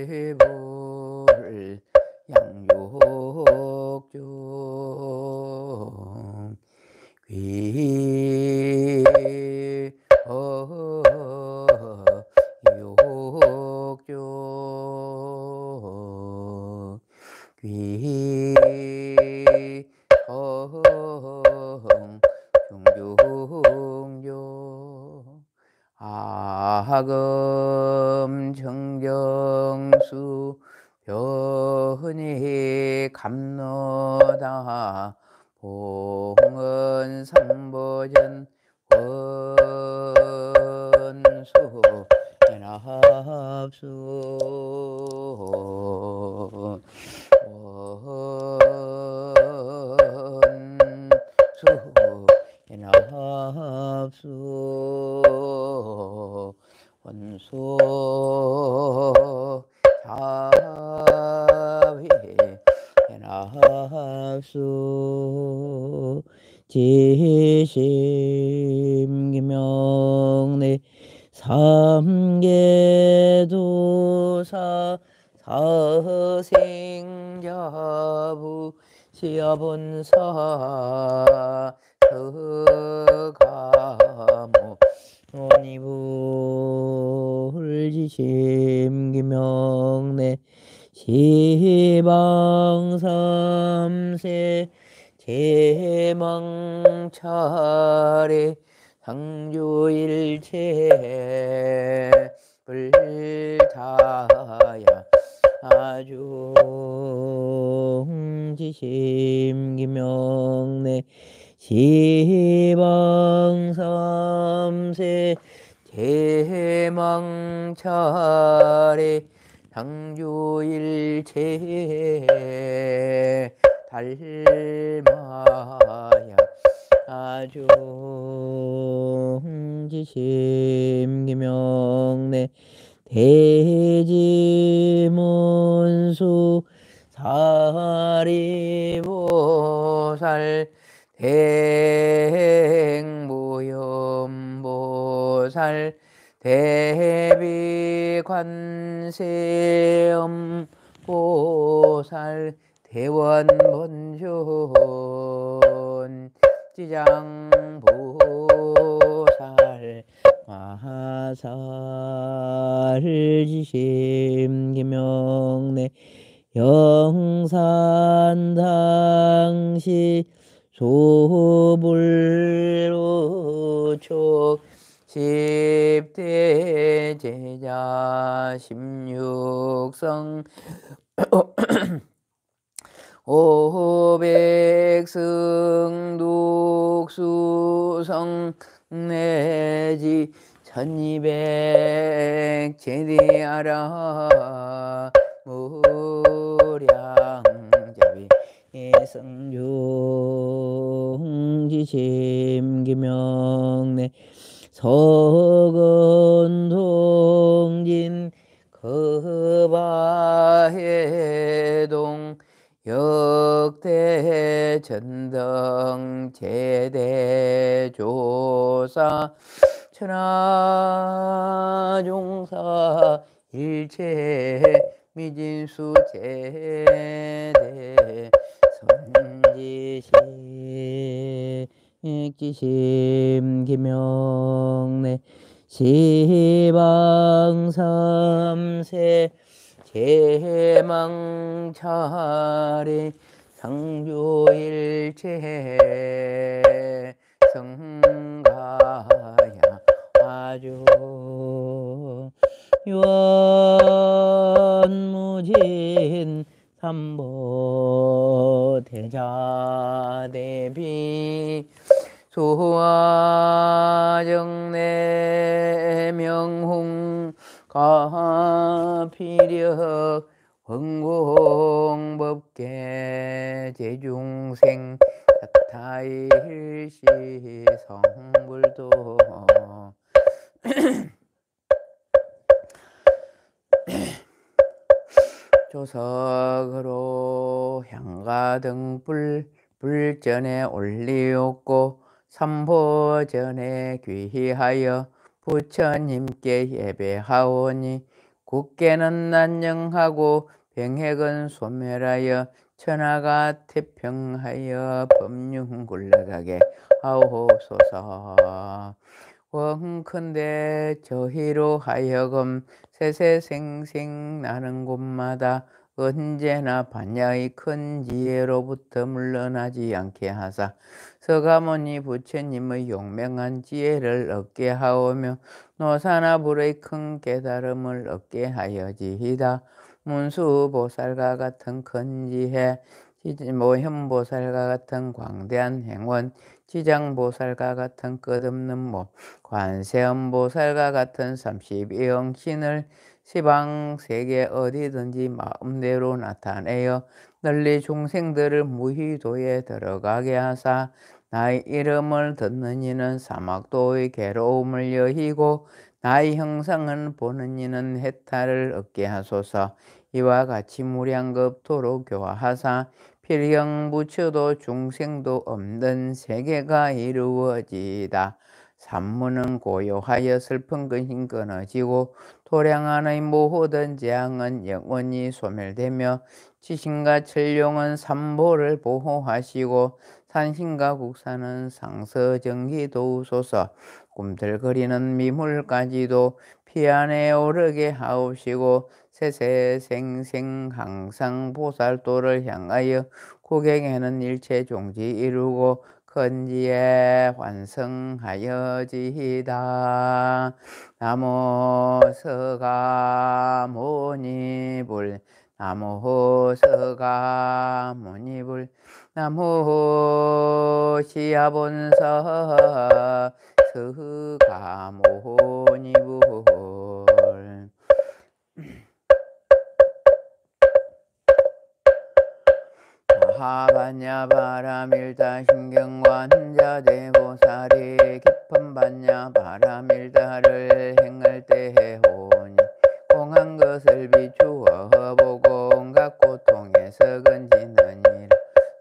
괴볼 양욕종 귀욕종 귀성 중중종 아금 정정수 변이 감노다 봉은 삼보전 원수 연합수 원수 연합수 원수 자비 연합수 지심기명내 삼계도사 사생자부 시아본사 서가모 원이불지심기명내 시방삼세 제망차례 상주일체 불타야 아중지심기명내 시방삼세 제망차례 상주일체 달마야 아중지심기명내 대지문수 사리보살 대행무염보살 대비관세음보살 대원본존 지장보살 마살지심기명내 영산당시 소불로촉 10대 제자 16성 오백승독수성 내지 1200 제대하라 무량자비 성중지심기명내 서건동진 거바해동 역대전등 제대조사 천하종사 일체 미진수 제대 선지시 기심기명내 시방삼세 제망차례 상주일체 성가야 아주 유언무진 삼보 대자대비 소화정내 명훈 가피력 원공법계 제중생 타일시 성불도 조석으로 향가등불 불전에 올리옵고 삼보전에 귀하여 부처님께 예배하오니 국계는 난영하고 병핵은 소멸하여 천하가 태평하여 법륜 굴러가게 하옵소서. 원컨대 저희로 하여금 세세생생 나는 곳마다 언제나 반야의 큰 지혜로부터 물러나지 않게 하사 서가모니 부처님의 용맹한 지혜를 얻게 하오며 노사나 불의 큰 깨달음을 얻게 하여지이다. 문수보살과 같은 큰 지혜, 모현보살과 같은 광대한 행원, 지장보살과 같은 끝없는 몸, 관세음보살과 같은 32영신을 시방세계 어디든지 마음대로 나타내어 널리 중생들을 무희도에 들어가게 하사 나의 이름을 듣는 이는 사막도의 괴로움을 여히고 나의 형상을 보는 이는 해탈을 얻게 하소서. 이와 같이 무량겁도로 교화하사 필경 부처도 중생도 없는 세계가 이루어지이다. 산문은 고요하여 슬픈 근심 끊어지고 도량안의 모든 재앙은 영원히 소멸되며 지신과 천룡은 삼보를 보호하시고 산신과 국산은 상서정기 도우소서. 꿈틀거리는 미물까지도 피안에 오르게 하옵시고 세세생생 항상 보살도를 향하여 구경하는 일체 종지 이루고 큰지에 완성하여지이다. 나모 서가모니불 나모 서가모니불 나모 시아본서 서가모니불. 하반야바라밀다 신경관자대보살이 깊은 반야바라밀다를 행할 때 해오니 공한 것을 비추어 보고 온갖 고통에서 건지느니라.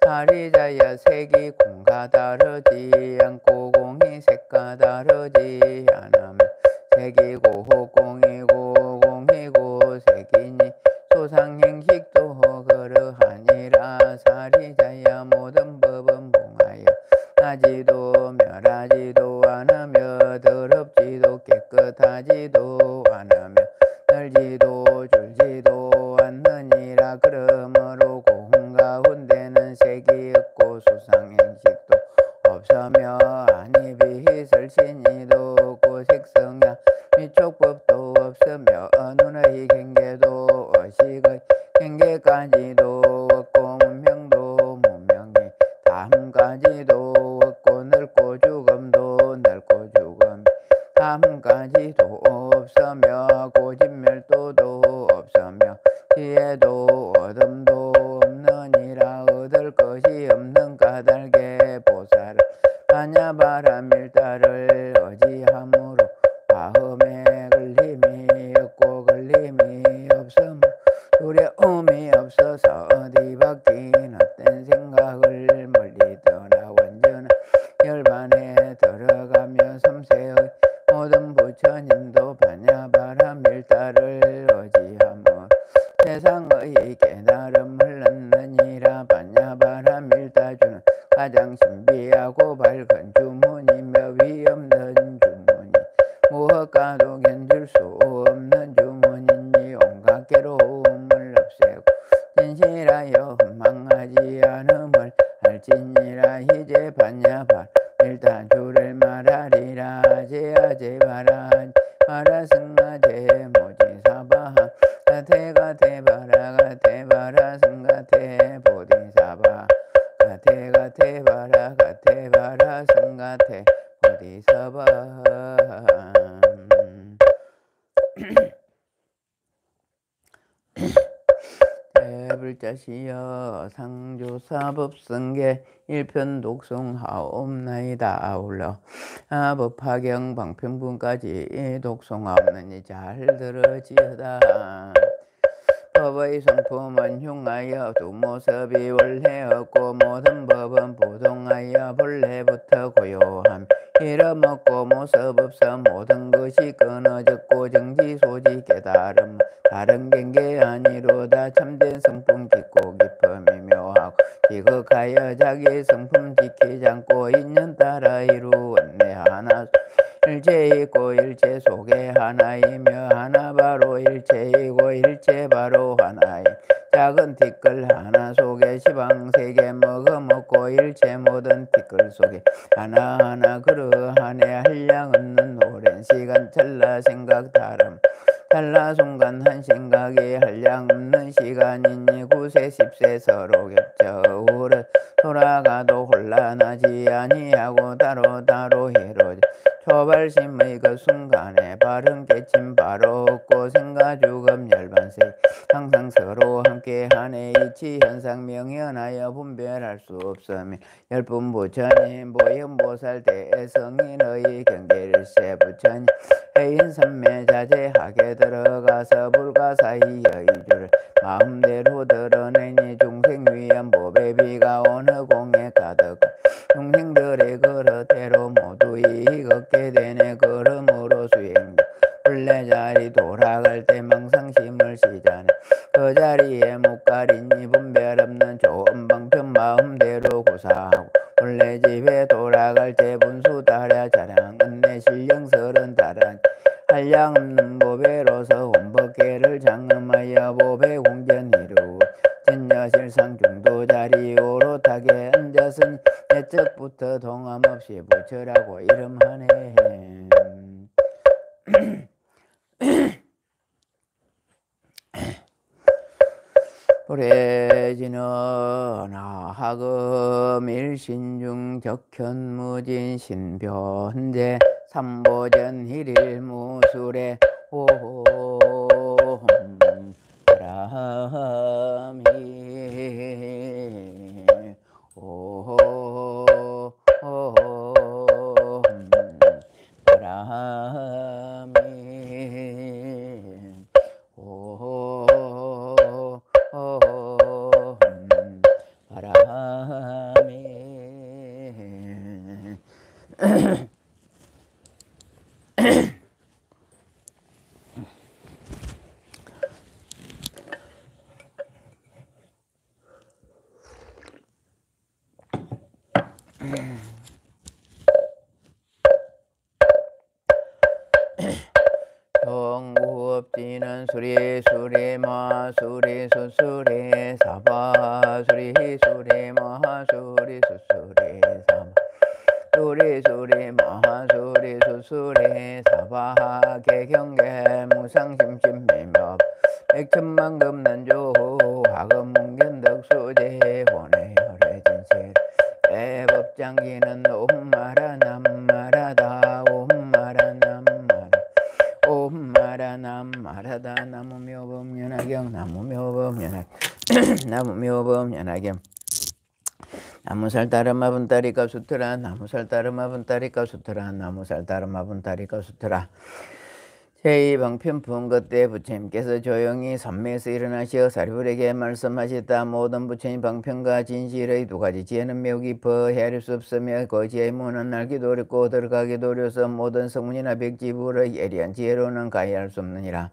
사리자야 색이 공과 다르지 않고 공이 색과 다르지 않으면 색이고 공이고 공이고 색이니 소상행식도 그러하니라. 사리자야 모든 법은 봉하여 나지도 멸하지도 않으며 더럽지도 깨끗하지도 않으며 늘지도 줄지도 않느니라. 그러므로 공 가운데는 색이 없고 수상행식도 없으며 아니 비설신이도 없고 색성야 미촉법도 없으며 눈의 경계도 의식의 경계까지도 없고 문명도 문명이 다음까지도 없고 넓고 죽음도 넓고 죽음 다음까지도 없으며 고진멸도도 없으며 지혜도 어둠도 없느니라. 얻을 것이 없는 까닭에 보살을 반야바라밀다를 의지함으로 마음에 걸림이 없고 걸림이 없으며 두려움이 없어서 어디 바뀐 헛된 생각을 멀리 떠나 완전한 열반에 들어가며 섬세의 모든 부처님도 반야바라밀다를 의지하며 세상의 깨달음을 얻느니라. 반야바라밀다주는 가장 신비하고 밝은 주문이며 위없는 주문이 무엇과도 견줄 수 없는 주문이니 온갖 괴로움을 없애고 진실하여 헌망하지 않음을 할지니라. 이제 반야바라밀다주를 말하리라. 제아제바라 마라승가제 모지사바 가테가테바라 가테바라 승가테 보디사바 가테가테바라 가테바라 승가테 보디사바. 일자시여 상조사법성계 일편 독송하옵나이다. 아울러 법화경 방편분까지 독송하옵나니 잘 들어지어다. 법의 성품은 흉하여 두 모습이 원래 없고 모든 법은 부동하여 본래부터 고요함. 이름 없고 모습 없어 모든 것이 끊어졌고 정지소지 깨달음 다른 경계 아니로다. 참된 성품 깊고 깊음이 묘하고 지극하여 자기 성품 지키지 않고 인연 따라 이루었네. 하나 일체 있고 일체 속에 하나이며 하나 바로 일체이고 일체 바로 하나이. 작은 티끌 하나 속에 시방세계 먹어먹고 일체 모든 티끌 속에 하나하나 그러하네. 한량 없는 오랜 시간 찰나 생각 다름 찰나 순간 한 생각이 한량 없는 시간이니 9세 10세 서로 겹쳐 오래 돌아가도 혼란하지 아니하고 따로 이루어져 초발심의 그 순간에 바른 깨침 바로 없고 생과 죽음 열반세 항상 서로 함께하네. 이치 현상 명현하여 분별할 수 없으며 열분 부처님 보현보살 대성인의 경계일세 부처님 해인삼매 자제하게 들어가서 불가사의 여의주를 마음대로 드러내니 중생 위한 법의 비가 어느 공에 가득 중생들의 그릇대로 모두 이익 얻게 되네. 그러므로 수행자 본래 자리 돌아갈 때 망상심을 시자네. 그 자리에 못 가리니 분별 없는 좋은 방편 마음대로 구사하고 본래 집에 돌아갈 때 분수 따라 자랑은 내 신령설은 다른 한량 없는 법에로서 혼법계를 장엄하여 법의 공전 이루어 전여실상 중도 자리 오롯하게 앉았으니 옛적부터 동함없이 부처라고 이름하네. 불해지는 하금 일신중 적현무진 신변제 삼보전 일일무술에 오홈 바람이 오홈 바람이 오홈 바람이 정구업지는 수리 마수리 수수리 사바 수리 마수리 수수리 사바 수리 마수리 수수리 사바 개경계 무상심심 미묘 백천만금 난조 화금 문견덕수제 혼의 혈해진실 대법장기는 옴마라 남마라다 옴마라 남마라 옴마라 남마라다 나무묘법연화경 나무묘법연화경 나무묘법연화경 나무살 따르마 분따리까 수트라 나무살 따르마 분따리까 수트라 나무살 따르마 분따리까 수트라 제2방편품 그때 부처님께서 조용히 선매에서 일어나시어 사리불에게 말씀하셨다. 모든 부처님 방편과 진실의 두 가지 지혜는 매우 깊어 헤아릴 수 없으며 그 지혜의 문은 알기도 어렵고 들어가기도 어려서 모든 성문이나 백지불의 예리한 지혜로는 가해할 수 없느니라.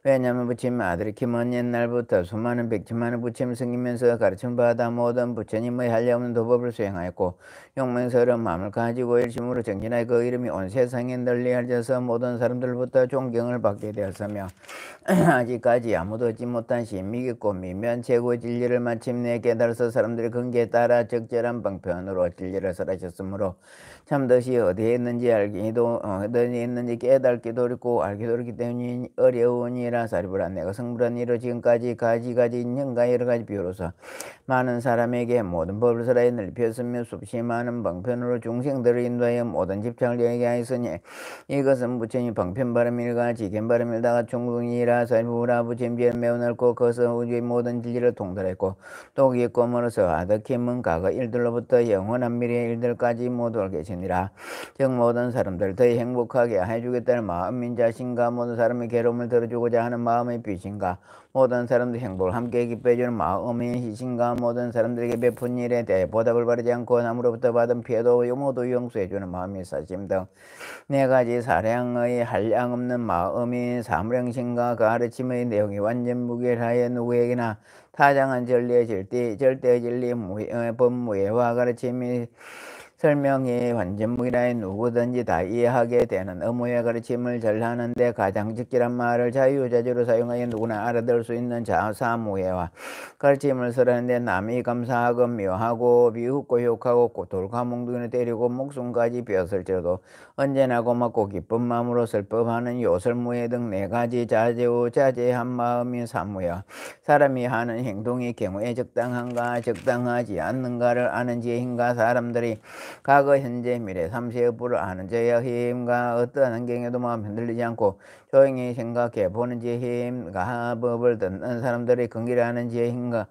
왜냐하면 부처님 아들이 김은 옛날부터 수많은 백천만의 부처님을 섬기면서 가르침을 받아 모든 부처님의 한량없는 도법을 수행하였고 용맹스러운 마음을 가지고 열심으로 정진하여 그 이름이 온 세상에 널리 알려서 모든 사람들부터 존경을 받게 되었으며 아직까지 아무도 얻지 못한 신미 깊고 미묘한 최고의 진리를 마침내 깨달아서 사람들의 근기에 따라 적절한 방편으로 진리를 설하셨으므로 참듯이 어디에 있는지 알기도 어디에 있는지 깨닫기도 어렵고 알기도 어렵기 때문에 어려우니라. 없느니라. 사리부라 내가 성불한 이로 지금까지 가지가지 인연과 여러가지 비유로서 많은 사람에게 모든 법을 설하여 넓혔으며 수없이 많은 방편으로 중생들을 인도하여 모든 집착을 여기게 하였으니 이것은 부처님이 방편바람일과 지견바람일다가 충동이라. 사리부라 부처님께는 매우 넓고 거서 우주의 모든 진리를 통달했고 독이 있고 멀어서 아득히 먼 과거 일들로부터 영원한 미래의 일들까지 모두 알게 계시니라. 즉 모든 사람들 더 행복하게 해주겠다는 마음인 자신과 모든 사람의 괴로움을 들어주고자 하는 마음의 빛인가 모든 사람들 행복을 함께 기뻐해주는 마음의 희신과 모든 사람들에게 베푼 일에 대해 보답을 바라지 않고 남으로부터 받은 피해도 모두 용서해주는 마음의 사심 등 네 가지 사량의 한량없는 마음이 사무량신과 가르침의 내용이 완전 무결하여 누구에게나 타장한 진리의 절대의 진리 법무예와 가르침이 설명이 완전무기라에 누구든지 다 이해하게 되는 의무의 가르침을 전하는데 가장 적절한 말을 자유자재로 사용하여 누구나 알아들을 수 있는 사무예와 가르침을 설하는데 남이 감사하고 묘하고 비웃고 욕하고 돌가몽둥이를 때리고 목숨까지 베었을지라도 언제나 고맙고 기쁜 마음으로 설법하는 요설무예 등 네 가지 자제한 마음이 사무예와 사람이 하는 행동이 경우에 적당한가 적당하지 않는가를 아는 지혜인가 사람들이 과거 현재 미래 삼세의 부를 아는 자의 힘과 어떠한 환경에도 마음 흔들리지 않고 조용히 생각해 보는 지혜의 힘과 법을 듣는 사람들의 긍기를 아는 지혜의 힘과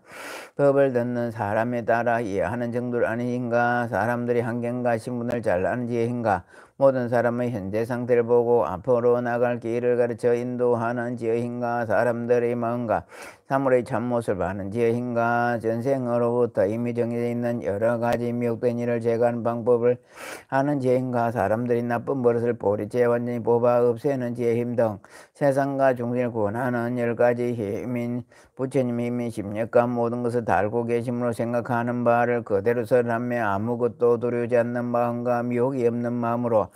법을 듣는 사람에 따라 이해하는 정도를 아는 힘과 사람들의 환경과 신분을 잘 아는 지혜의 힘과 모든 사람의 현재 상태를 보고 앞으로 나갈 길을 가르쳐 인도하는 지혜의 힘과 사람들의 마음과 사물의 참모습을 아는 지혜의 힘과 전생으로부터 이미 정해져 있는 여러 가지 미혹된 일을 제거하는 방법을 아는 지혜의 힘과 사람들이 나쁜 버릇을 뿌리째 완전히 뽑아 없애는 지혜의 힘 등 세상과 중생을 구원하는 10가지 힘인 부처님의 힘이 심력과 모든 것을 다 알고 계심으로 생각하는 바를 그대로 설하며 아무것도 두려우지 않는 마음과 미혹이 없는 마음으로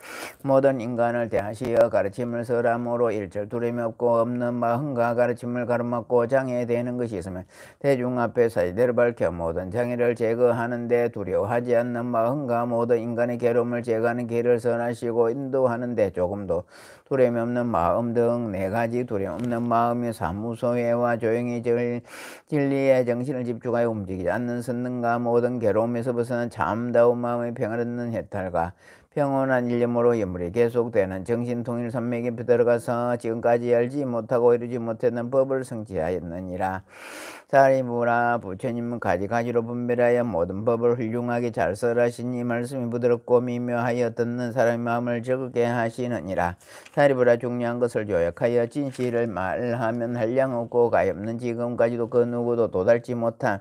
모든 인간을 대하시어 가르침을 설함으로 일절 두려움이 없고 없는 마음과 가르침을 가로막고 장애되는 것이 있으면 대중 앞에 사실대로 밝혀 모든 장애를 제거하는 데 두려워하지 않는 마음과 모든 인간의 괴로움을 제거하는 길을 선하시고 인도하는 데 조금도 두려움이 없는 마음 등 네 가지 두려움 없는 마음이 사무소회와 조용히 진리에 정신을 집중하여 움직이지 않는 선능과 모든 괴로움에서 벗어난 참다운 마음의 평을 얻는 해탈과 평온한 일념으로 연물이 계속되는 정신통일 산맥에 들어가서 지금까지 알지 못하고 이루지 못했는 법을 성취하였느니라. 사리부라 부처님은 가지가지로 분별하여 모든 법을 훌륭하게 잘 설하시니 말씀이 부드럽고 미묘하여 듣는 사람의 마음을 즐겁게 하시느니라. 사리부라 중요한 것을 요약하여 진실을 말하면 한량 없고 가엾는 지금까지도 그 누구도 도달치 못한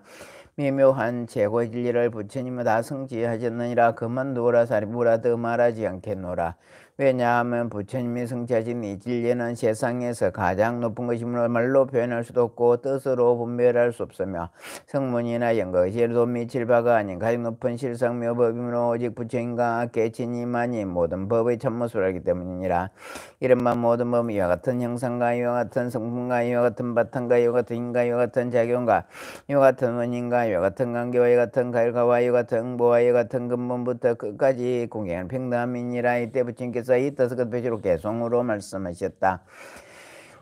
미묘한 최고의 진리를 부처님은 다 성취하셨느니라. 그만두라. 사리부라 더 말하지 않겠노라. 왜냐하면 부처님이 성취하신 이 진리는 세상에서 가장 높은 것이므로 말로 표현할 수도 없고 뜻으로 분별할 수 없으며 성문이나 연거시에도 미칠 바가 아닌 가장 높은 실상묘법이므로 오직 부처님과 계친이만이 모든 법의 참모습을 알기 때문이니라. 이른바 모든 법은 이와 같은 형상과 이와 같은 성분과 이와 같은 바탕과 이와 같은 인과 이와 같은 작용과 이와 같은 원인과 이와 같은 관계와 이와 같은 결과와 이와 같은 응보와 이와 같은 근본부터 끝까지 공개한 평등함이니라. 이때 부처님께서 이 뜻을 표시로 개송으로 말씀하셨다.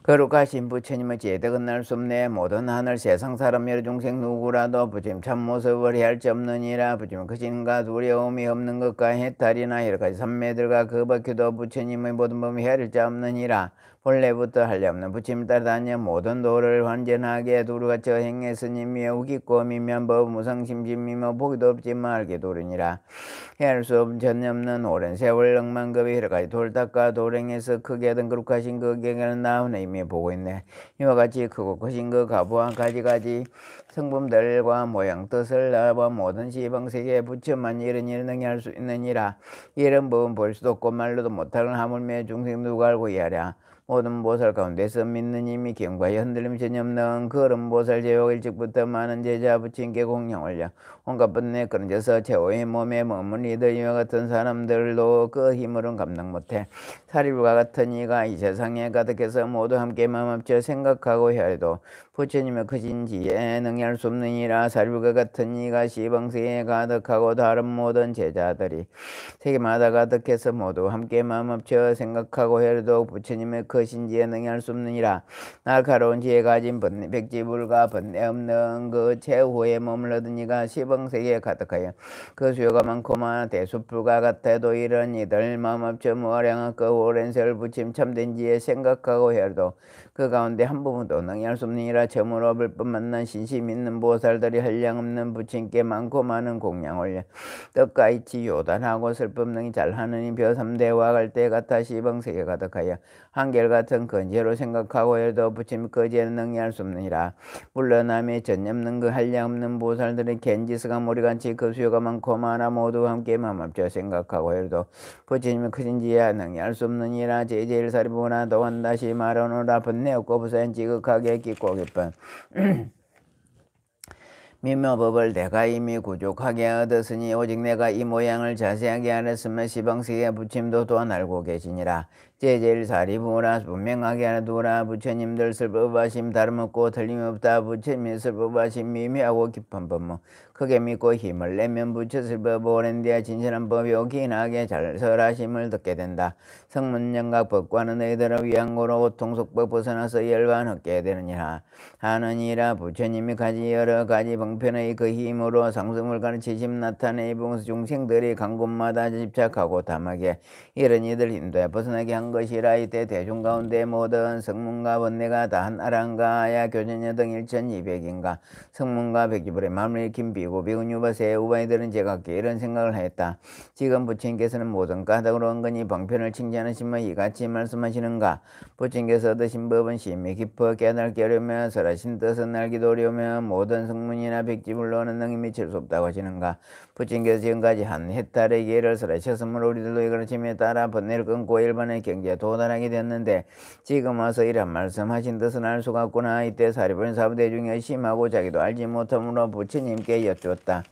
거룩하신 부처님의 제덕은 날 수 없네. 모든 하늘 세상 사람 여러 중생 누구라도 부처님 참모습을 헤아릴 수 없느니라. 부처님 크신과 두려움이 없는 것과 해탈이나 여러 가지 산매들과 그 밖에도 부처님의 모든 법을 헤아릴 자 없느니라. 본래부터 한량없는 부처님을 따라 다녀 모든 도를 완전하게 두루같이 행했으니 매우 깊고 미묘한 법 무상심심이며 보기도 없지만 알게 도르니라. 헤아릴 수 없는 오랜 세월 억만급의 여러 가지 돌닦아 도랭에서 크게 든 거룩하신 그 경에는 나훈의 이미 보고 있네. 이와 같이 크고 크신 그 가부와 가지가지 성품들과 모양 뜻을 나와 모든 시방세계에 부처만 이런 일을 능히 수 있느니라. 이런 법은 볼 수도 없고 말로도 못하는 하물며 중생 누가 알고 이하랴. 모든 보살 가운데서 믿는 이미 경과에 흔들림 전혀 없는 그런 보살 제국 일찍부터 많은 제자 부처님께 공양올려 온갖 번뇌 끊어져서 최후의 몸에 머무는 이들 이와 같은 사람들도 그 힘으로는 감당 못해. 사리부가 같은 이가 이 세상에 가득해서 모두 함께 마음 합쳐 생각하고 헤아려도 부처님의 크신 지혜에 능히 할 수 없느니라. 사리부가 같은 이가 시방세계에 가득하고 다른 모든 제자들이 세계마다 가득해서 모두 함께 마음 합쳐 생각하고 헤아려도 부처님의 것인지에 능할 수 없느니라. 날카로운 지혜 가진 백지불과 번뇌 없는 그 최후에 머물러든 이가 시방세계에 가득하여 그 수요가 많고만 대수풀과 같아도 이런 이들 마음 합쳐 무아량한 그 오랜 세월 부침 참된 지에 생각하고 해도 그 가운데 한 부분도 능할 수 없느니라. 처음으로 불법 만난 신심 있는 보살들이 한량없는 부친께 많고 많은 공양 올려 떡과 이치 요단하고 슬픔 능히 잘하느니 벼 3대와 갈대 같아 시방세계 가득하여 한결같은 건재로 생각하고 해도 부침 거지에는 능히할 수 없느니라. 물러남의 전념는 그 한량없는 보살들의 겐지스가 모리같이 그 수요가 많고 많아 모두 함께 마음합쳐 생각하고 해도 부처님의 크신지야 능히할 수 없느니라. 제일사리보나 또한 다시 말하노라. 번뇌 없고 부사인 지극하게 깊고 깊은 미묘법을 내가 이미 구족하게 얻었으니 오직 내가 이 모양을 자세하게 알았으면 시방세계 부처님도 또한 알고 계시니라. 제일사리보라 분명하게 알아두라. 부처님들 슬법하심 다름없고 틀림없다. 부처님의 슬법하심 미묘하고 깊은 법문 크게 믿고 힘을 내면 부처 슬법 오랜 뒤에 진실한 법이요 긴하게 잘 설하심을 듣게 된다. 성문영각 법과는 너희들을 위한 고로 고통속법 벗어나서 열반 얻게 되느니라 하느니라. 부처님이 가지 여러 가지 방편의 그 힘으로 상승을 가르치심 나타내 이봉수 중생들이 간 곳마다 집착하고 담하게 이런 이들 인도에 벗어나게 한 것이라. 이때 대중 가운데 모든 성문과 번뇌가 다 하나란가 아야 교전여 등 1200인가 성문과 백지불의 마음을 일으킨 비고 비군유바세 우바이들은 제각기 이런 생각을 하였다. 지금 부처님께서는 모든 까닭으로 은근히 방편을 칭찬하시며 이같이 말씀하시는가. 부처님께서 얻으신 법은 심히 깊어 깨닫게 하려면 설하신 뜻은 알기도 어려우며 모든 성문이나 백지불로는 능히 미칠 수 없다고 하시는가. 부처님께서 지금까지 한 해탈의 기회를 설하셨으므로 우리들도 이 가르침에 따라 번뇌를 끊고 일반의 경지에 도달하게 되었는데 지금 와서 이런 말씀하신 뜻은 알 수가 없구나. 이때 사리불 사부대중이 심하고 자기도 알지 못함으로 부처님께 여쭈었다.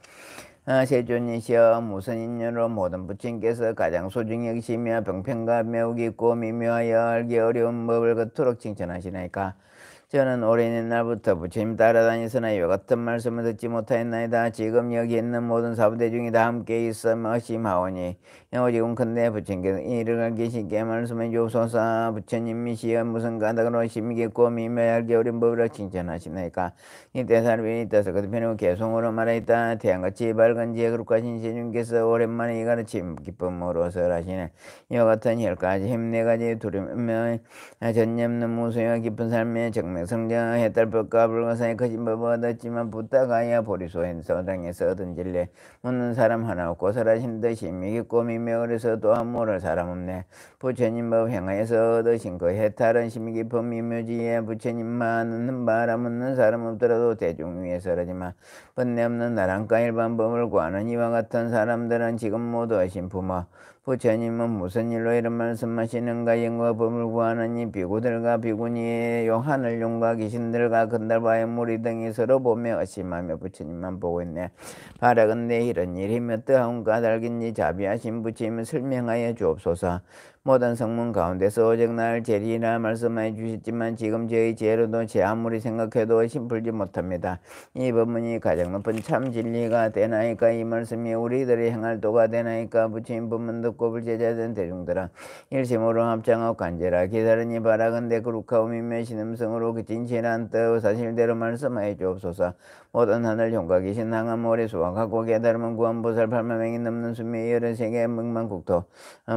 세존이시여 무슨 인연으로 모든 부처님께서 가장 소중히 여기시며 병평과 매우 깊고 미묘하여 알기 어려운 법을 그토록 칭찬하시나이까. 저는 오랜 옛날부터 부처님 따라다니서나 이와 같은 말씀을 듣지 못하였나이다. 지금 여기 있는 모든 사부대중이 다 함께 있어 의심하오니 오직은 근데 부처님께서 이를 알기 쉽게 말씀해 주옵소서. 부처님이시여 무슨 까닭으로 심히 깊고 미묘하게 어려운 법을 칭찬하시나이까. 이때 사람이 떠서 그 편이고 개송으로 말하였다. 태양같이 밝은 지혜 그룩하신 세님께서 오랜만에 이 가르침 기쁨으로 설하시네. 이와 같은 혈까지 힘내가지 두려우며 전념는 무소와 깊은 삶의 정명성장 해탈법과 불가사의 거신 법을 얻었지만 부탁하여 보리소엔 서당에서 얻은 진리 묻는 사람 하나 없고 설하신 듯이 미깊고 미묘해서 또한 모를 사람 없네. 부처님 법 행하여서 얻으신 그 해탈은 심히 깊은 미묘지에 부처님만 얻는 바람 묻는 사람 없더라도 대중 위에 설하지만 번뇌 없는 나랑가 일반 법을 구하는 이와 같은 사람들은 지금 모두 하신 부모 부처님은 무슨 일로 이런 말씀하시는가. 영어법을 구하는 이 비구들과 비구니요 하늘용과 귀신들과 건달바의 무리 등이 서로 보며 의심하며 부처님만 보고 있네. 바라건대 이런 일이 몇 뜨하운 까닭인지 자비하신 부처님을 설명하여 주옵소서. 모든 성문 가운데서 오직 나를 제리라 말씀하여 주셨지만 지금 저희 죄로도 제 아무리 생각해도 심풀지 못합니다. 이 법문이 가장 높은 참 진리가 되나이까. 이 말씀이 우리들이 행할 도가 되나이까. 부처님 법문 듣고 불제자된 대중들은 일심으로 합장하고 간절하게 기다리니 바라건대 거룩하고 미묘 신음성으로 그 진실한 뜻 사실대로 말씀하여 주옵소서. 모든 하늘 용과 귀신 항암 모래 수확하고 깨달음은 구원보살 8만명이 넘는 수미 여러 세계 멍만국토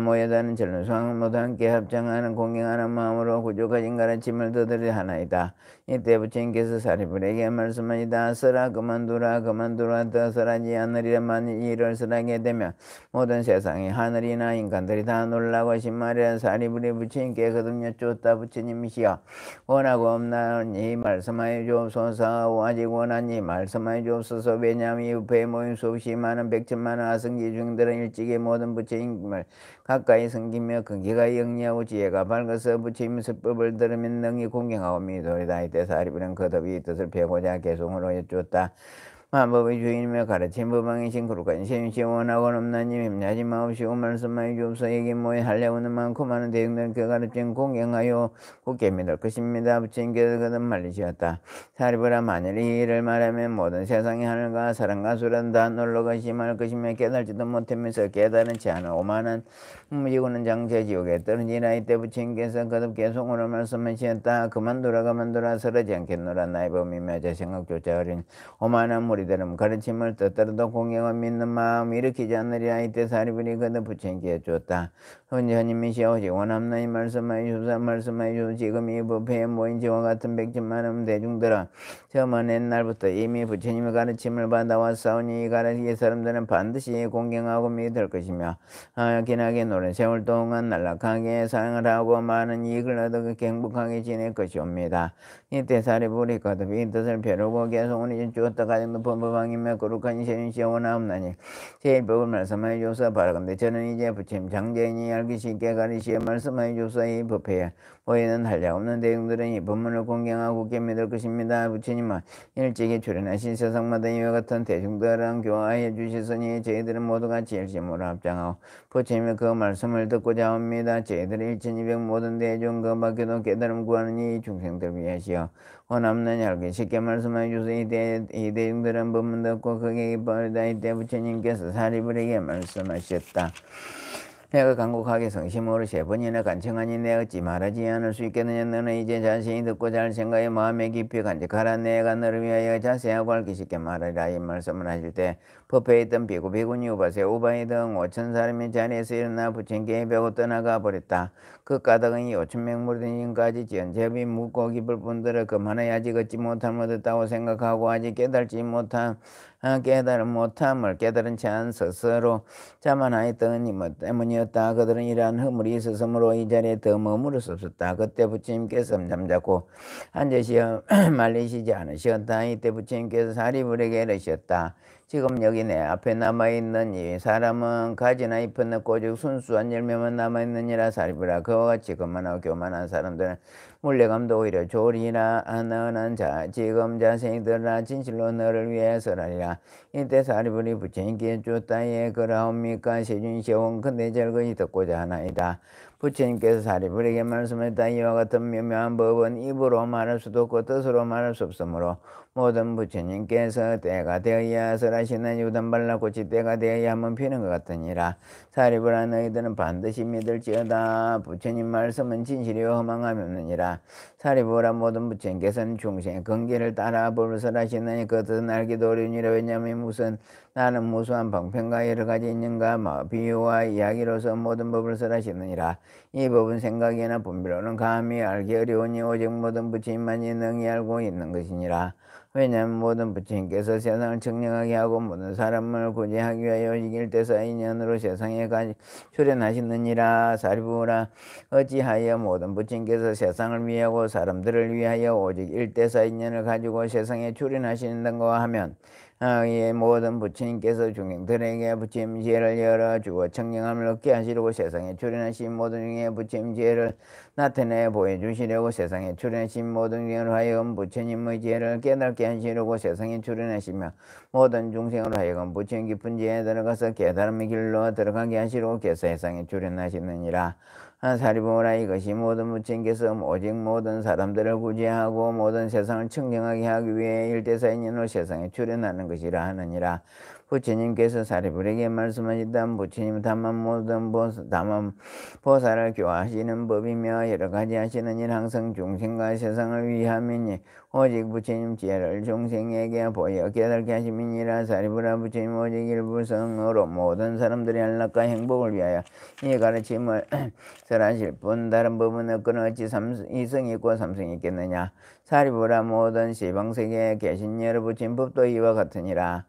모여다는 전론 수학을 모두 함께 합장하는 공경하는 마음으로 구족하신 가르침을 듣으리 하나이다. 이때 부처님께서 사리불에게 말씀하시다. 쓰라 그만두라 그만두라 더 쓰라지 않으리라. 만일 이를 쓰라게 되면 모든 세상의 하늘이나 인간들이 다 놀라고 하신 말이라. 사리불이 부처님께 거듭 여쭈었다. 부처님이시여 원하고 없나니 말씀하여 주옵소서. 아직 원하니 말씀하여 주옵소서. 왜냐하면 이 부패에 모인 수없이 많은 백천만의 아승기 중들은 일찍이 모든 부처님을 가까이 섬기며 근기가 영리하고 지혜가 밝아서 부처님의 설법을 들으면 능히 공경하고 믿으리다. 이때 사리불은 거듭이 뜻을 펴고자 개송으로 여쭈었다. 만법의 주인이며 가르친 법왕이신 그룹까지 세윤시 원하고는 없나님 힘냐지 마옵시고 말씀하여 주옵소서. 이게 뭐에 하려고는 많고 많은 대중들 그 가르침 공경하여 굳게 믿을 것입니다. 부처님께서 거듭 말리시었다. 사리부라 만일 이 일을 말하면 모든 세상의 하늘과 사람과 수란 다 놀러가 심할 것이며 깨달지도 못하면서 깨달은 채 하는 오만한 무지고는 장차 지옥에 떨어지라. 이때 부처님께서 거듭 계속으로 말씀하시었다. 그만두라 서러지 않겠노라. 나의 범이며 제 생각조차 어린 오만한 무리들은 가르침을 뜻대로도 공경을 믿는 마음 일으키지 않으리라. 이때 사리불이 거듭 부처님께 주었다. 현님이시여 오직 원함나니 말씀하여 주소. 지금 이 법회에 모인 지와 같은 백천만은 대중들은 저 먼 옛날부터 이미 부처님의 가르침을 받아왔사오니 이 가르치기 사람들은 반드시 공경하고 믿을 것이며 기나게 오랜 세월 동안 안락하게 사랑을 하고 많은 이익을 얻어 행복하게 지낼 것이옵니다. 이때 사리불이 거듭 이 뜻을 벼르고 계속은 주었다. 가장 높은 법왕이며 거룩한 세윤시여 원하옵나니 제1법을 말씀하여 주소서. 바라건대 저는 이제 부처님 장제인이 알기 쉽게 가르치어 말씀하여 주소서. 이 법회에 모이는 한량없는 대중들은 이 법문을 공경하고 굳게 믿을 것입니다. 부처님은 일찍이 출현하신 세상마다 이와 같은 대중들은 교화해 주시으니 저희들은 모두 같이 일심으로 합장하고 부처님의 그 말씀을 듣고자 합니다. 저희들의 1200 모든 대중 그 밖에도 깨달음 구하는 이 중생들 위하시어 원없는 알기 쉽게 말씀하여 주소서. 이 대중들은 법문 듣고 크게 기뻐하리다. 이때 부처님께서 사리불에게 말씀하셨다. 내가 간곡하게 성심으로 3번이나 간청하니 내 어찌 말하지 않을 수 있겠느냐. 너는 이제 자세히 듣고 잘 생각해 마음에 깊이 간직하라. 내가 너를 위하여 자세하고 알기 쉽게 말하리라. 이 말씀을 하실 때 법회에 있던 비구 비구니 우바세 우바이 등 5천 사람이 자리에서 일어나 부처님께 배고 떠나가 버렸다. 그 까닭은 이 5천 명무리들까지 지은 제비 묻고 깊을 뿐더러 그만하여 아직 얻지 못함을 얻었다고 생각하고 아직 깨달지 못한 깨달은 못함을 깨달은 채 한 스스로 자만하였던 것 때문이었다. 그들은 이러한 허물이 있었으므로 이 자리에 더 머무를 수 없었다. 그때 부처님께서 잠자코 앉으시어 말리시지 않으셨다. 이때 부처님께서 사리불에게 이르셨다. 지금 여기 내 앞에 남아있는 이 사람은 가지나 잎은 꼬죽 순수한 열매만 남아있느니라. 사리불아 그와 같이 그만하고 교만한 사람들은 물레감도 오히려 조리라. 너는 지금 자세히 들으라. 진실로 너를 위해서라리라. 이때 사리불이 부처님께 주었다에 그라옵니까. 세준시여 원컨대 절거히 듣고자 하나이다. 부처님께서 사리불에게 말씀했다. 이와 같은 묘묘한 법은 입으로 말할 수도 없고 뜻으로 말할 수 없으므로 모든 부처님께서 때가 되어야 설하시는 유단발라 꽃이 때가 되어야 한번 피는 것 같으니라. 사리불아 너희들은 반드시 믿을지어다. 부처님 말씀은 진실이요 허망함이 없느니라. 사리불아 모든 부처님께서는 중생의 근기를 따라 법을 설하시느니 그것은 알기도 어려우니라. 왜냐하면 나는 무수한 방편과 여러 가지 인연과 비유와 이야기로서 모든 법을 설하시느니라. 이 법은 생각이나 분별로는 감히 알기 어려우니 오직 모든 부처님만이 능히 알고 있는 것이니라. 왜냐하면 모든 부처님께서 세상을 청량하게 하고 모든 사람을 구제하기 위하여 오직 일대사 인연으로 세상에 출현하시느니라. 사리불아 어찌하여 모든 부처님께서 세상을 위하고 사람들을 위하여 오직 일대사 인연을 가지고 세상에 출현하시는가 하면 이 모든 부처님께서 중생들에게 부처님 지혜를 열어주어 청량함을 얻게 하시려고 세상에 출현하신 모든 중에 부처님 지혜를 나타내 보여주시려고 세상에 출현하신 모든 중생을 하여금 부처님의 지혜를 깨닫게 하시려고 세상에 출현하시며 모든 중생으로 하여금 부처님 깊은 지혜에 들어가서 깨달음의 길로 들어가게 하시려고 세상에 출현하시느니라. 사리불아 이것이 모든 부처님께서 오직 모든 사람들을 구제하고 모든 세상을 청정하게 하기 위해 일대사인연으로 세상에 출현하는 것이라 하느니라. 부처님께서 사리불에게 말씀하시던 부처님 다만 모든 보살을 교화하시는 법이며 여러 가지 하시는 일 항상 중생과 세상을 위함이니 오직 부처님 지혜를 중생에게 보여 깨닫게 하심이니라. 사리불아 부처님 오직 일불성으로 모든 사람들의 안락과 행복을 위하여 이 가르침을 설하실 뿐 다른 법은 없거늘 어찌 이성이 있고 삼성이 있겠느냐. 사리불아 모든 시방세계에 계신 여러 부처님 법도 이와 같으니라.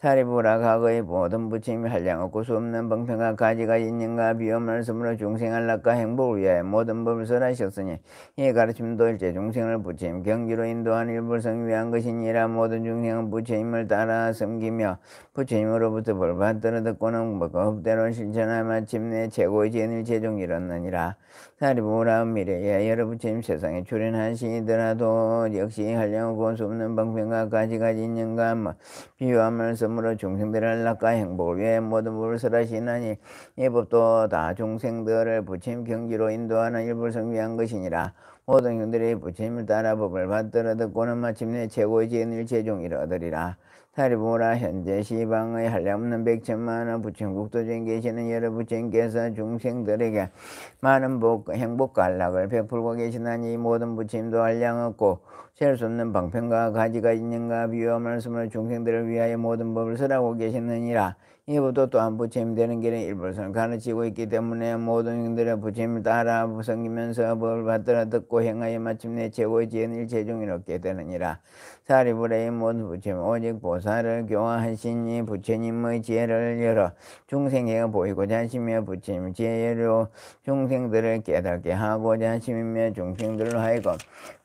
사리불아 과거의 모든 부처님이 한량없고 수없는 방편과 가지가지 인연과 비유 말씀으로 중생 안락과 행복을 위하여 모든 법을 설하셨으니 이 가르침도 일체 중생을 부처님 경지로 인도하는 일불성을 위한 것이니라. 모든 중생은 부처님을 따라 섬기며 부처님으로부터 벌 받들어 듣고는 법대로 실천하여 마침내 최고의 지혜를 제종 이뤘느니라. 사리부라 미래에 여러 부처님 세상에 출연하시더라도 역시 한량하고 수없는 방편과 가지가지 인연과 비유와 말씀으로 중생들을 안락과 행복을 위해 모든 법을 설하시나니 이 법도 다 중생들을 부처님 경지로 인도하는 일불성 위한 것이니라. 모든 형들이 부처님을 따라 법을 받들어 듣고는 마침내 최고의 지은 일체종이라 얻으리라. 사리부라 현재 시방의 한량없는 백천만원 부처님 국토중에 계시는 여러 부처님께서 중생들에게 많은 행복과 안락을 베풀고 계시나니 모든 부처님도 한량 없고 셀 수 없는 방편과 가지가 인연과 비유와 말씀을 중생들을 위하여 모든 법을 설하고 계시느니라. 이 법도 또한 부처님 되는 길에 일불성을 가르치고 있기 때문에 모든 형들의 부처님을 따라 섬기면서 법을 받들어 듣고 행하여 마침내 최고의 지혜는 일체종이 얻게 되느니라. 사리부라의 모든 부처님 오직 보살을 교화하시니 부처님의 지혜를 열어 중생에게 보이고자 하시며 부처님 지혜로 중생들을 깨닫게 하고자 하심이며 중생들로 하여금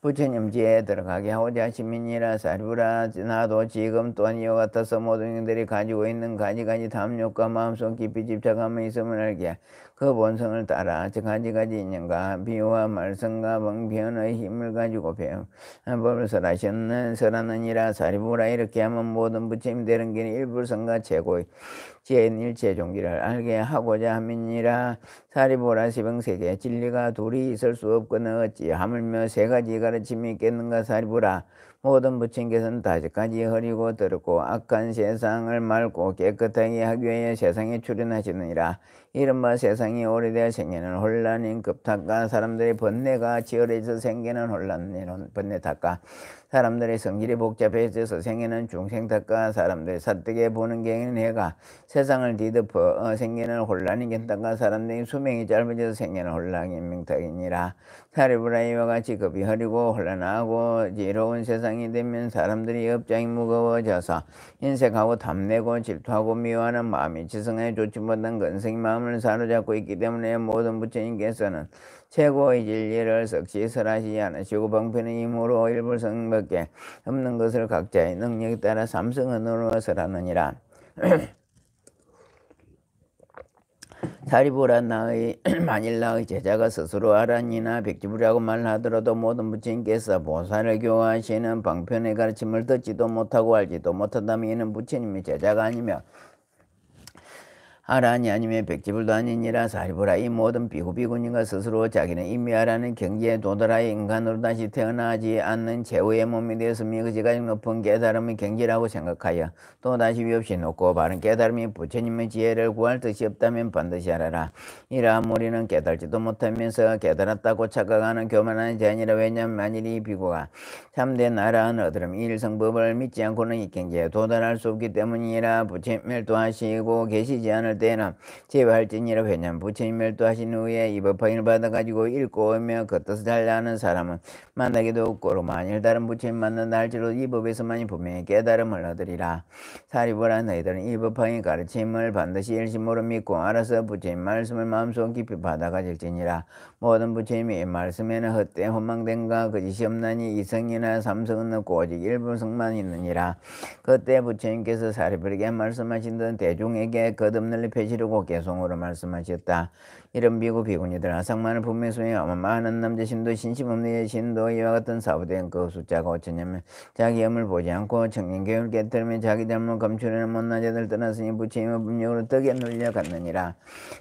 부처님 지혜에 들어가게 하고자 하심이니라. 사리부라 나도 지금 또한 이와 같아서 모든 형들이 가지고 있는 가지가지 탐욕과 마음속 깊이 집착함이 있음을 알게 그 본성을 따라 가지가지 인연과 비유와 말씀과 방편의 힘을 가지고 법을 설하느니라. 사리부라 이렇게 하면 모든 부처님 되는 길은 일불성과 최고의 지혜인 일체종기를 알게 하고자 함이니라. 사리부라 시방세계에 진리가 둘이 있을 수 없거늘 어찌 하물며 세 가지 가르침이 있겠는가. 사리부라 모든 부처님께서는 다시까지 흐리고 더럽고 악한 세상을 맑고 깨끗하게 하기 위해 세상에 출현하시느니라. 이른바 세상이 오래되어 생기는 혼란인 급탁과 사람들의 번뇌가 치열해져서 생기는 혼란인 번뇌탁과 사람들의 성질이 복잡해져서 생기는 중생탁과 사람들의 사득에 보는 경인 해가 세상을 뒤덮어 생기는 혼란인 견탁과 사람들의 수명이 짧아져서 생기는 혼란인 명탁이니라. 사리부라 이와 같이 급이 흐리고 혼란하고 지러운 세상이 되면 사람들이 업장이 무거워져서 인색하고 탐내고 질투하고 미워하는 마음이 지성에 좋지 못한 근성의 마음을 사로잡고 있기 때문에 모든 부처님께서는 최고의 진리를 썩시 설하시지 않으시고 방편의 힘으로 일불성밖에 없는 것을 각자의 능력에 따라 삼성언으로 설하느니라. 사리부라 나의 만일 나의 제자가 스스로 아란이나 백지부라고 말하더라도 모든 부처님께서 보살을 교화하시는 방편의 가르침을 듣지도 못하고 알지도 못한다면 이는 부처님의 제자가 아니며 아란이 아니면 백지불도 아니니라. 사리부라 이 모든 비구비구님과 스스로 자기는 이미 아라는 경지에 도달하여 인간으로 다시 태어나지 않는 최후의 몸이 되었으며 그지가 높은 깨달음의 경지라고 생각하여 또 다시 위없이 높고 바른 깨달음이 부처님의 지혜를 구할 뜻이 없다면 반드시 알아라. 이러한 우리는 깨달지도 못하면서 깨달았다고 착각하는 교만한 자니라. 왜냐하면 만일 이 비구가 참된 아라한 어드름 일성법을 믿지 않고는 이 경지에 도달할 수 없기 때문이라. 부처님 멸도하시고 계시지 않을 때는 제외할지니라. 왜냐하면 부처님 멸도하신 후에 이 법화인을 받아가지고 읽고 오며 그 뜻을 잘 아는 사람은 만나기도 없고 만일 다른 부처님 만난다 할지라도 이 법에서만이 분명히 깨달음을 얻으리라. 사리부라 너희들은 이 법화의 가르침을 반드시 일심으로 믿고 알아서 부처님 말씀을 마음속 깊이 받아가질지니라. 모든 부처님의 말씀에는 헛된 혼망된가 거짓이 없나니 이성이나 삼성은 없고 오직 일불성만 있느니라. 그때 부처님께서 사리부에게 말씀하신 듯 대중에게 거듭 펴시려고 개송으로 말씀하셨다. 이런 비구 비구니들 아상만을 분명히 어마어마한 남자 신도 신심 없는 신도 이와 같은 사부된 그 숫자가 5천여명 자기 염을 보지 않고 청년교육을 깨뜨리며 자기 잘못 감추려는 못난 자들 떠났으니 부처님의 법력으로 떡에 눌려갔느니라.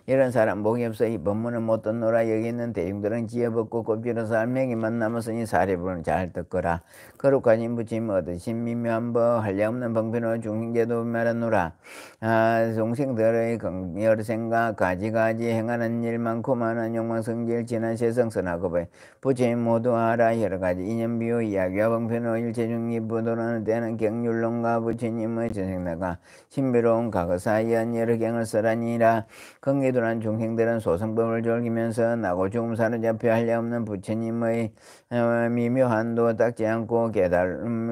이런 사람 복이 없어 이 법문을 못 듣노라. 여기 있는 대중들은 지어벗고 꼽지러서 알맹이만 남았으니 사리부는 잘 듣거라. 거룩하신 부처님 얻으신 미묘한 법 한량없는 방편으로 중생제도 말하노라. 중생들의 열생과 가지가지 행하는 일 많고 많은 욕망성질 지난 세상선하급의 부처님 모두 알아. 여러가지 인연비유 이야기와 방편으로 일체중립 부도라는 때는 경률론과 부처님의 전생나가 신비로운 과거사이한 여러 경을 써라니라. 긍기도란 중생들은 소승법을 졸기면서 나고 죽음 사로잡혀 한량없는 부처님의 미묘한도 닦지 않고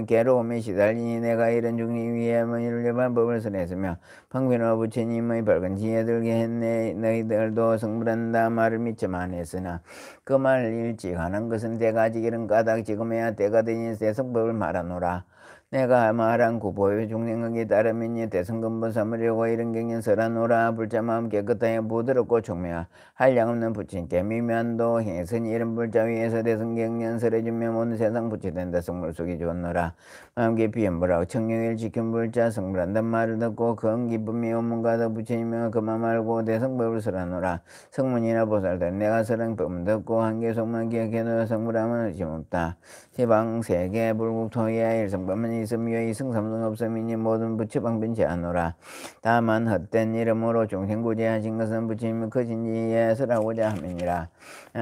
괴로움에 시달리니 내가 이런 중생 위에 일반 법을 설했으며 방편으로 부처님의 밝은 지혜 들게 했네. 너희들도 성불한다 말을 미처만 했으나 그 말 일찍 하는 것은 때가 지기는 까닭 지금에야 때가 되니 대성법을 말하노라. 내가 말한 구보의 중생극에 따르면이 대성근본 삼으려고 이런 경연 설하노라. 불자마음 깨끗하여 부드럽고 총명하 한량없는 부친께 미면도 행선이 이런 불자 위에서 대성경연 설해주며 모든 세상 부치된다. 성물 속이 좋노라. 마음 깊이 연불하고 청명을 지킨 불자 성불한단 말을 듣고 그 기쁨이 오문가다 부처님은 그만 말고 대성법을 설하노라. 성문이나 보살들 내가 설한 법을 듣고 한계 속만 기억해도 성불함은 의심없다. 시방 세계 불국 토야 일성법만 있으며 이승삼성 없음이니 모든 부처방변 제하노라. 다만 헛된 이름으로 중생구제하신 것은 부처님이 크신지에 설하고자 함이니라.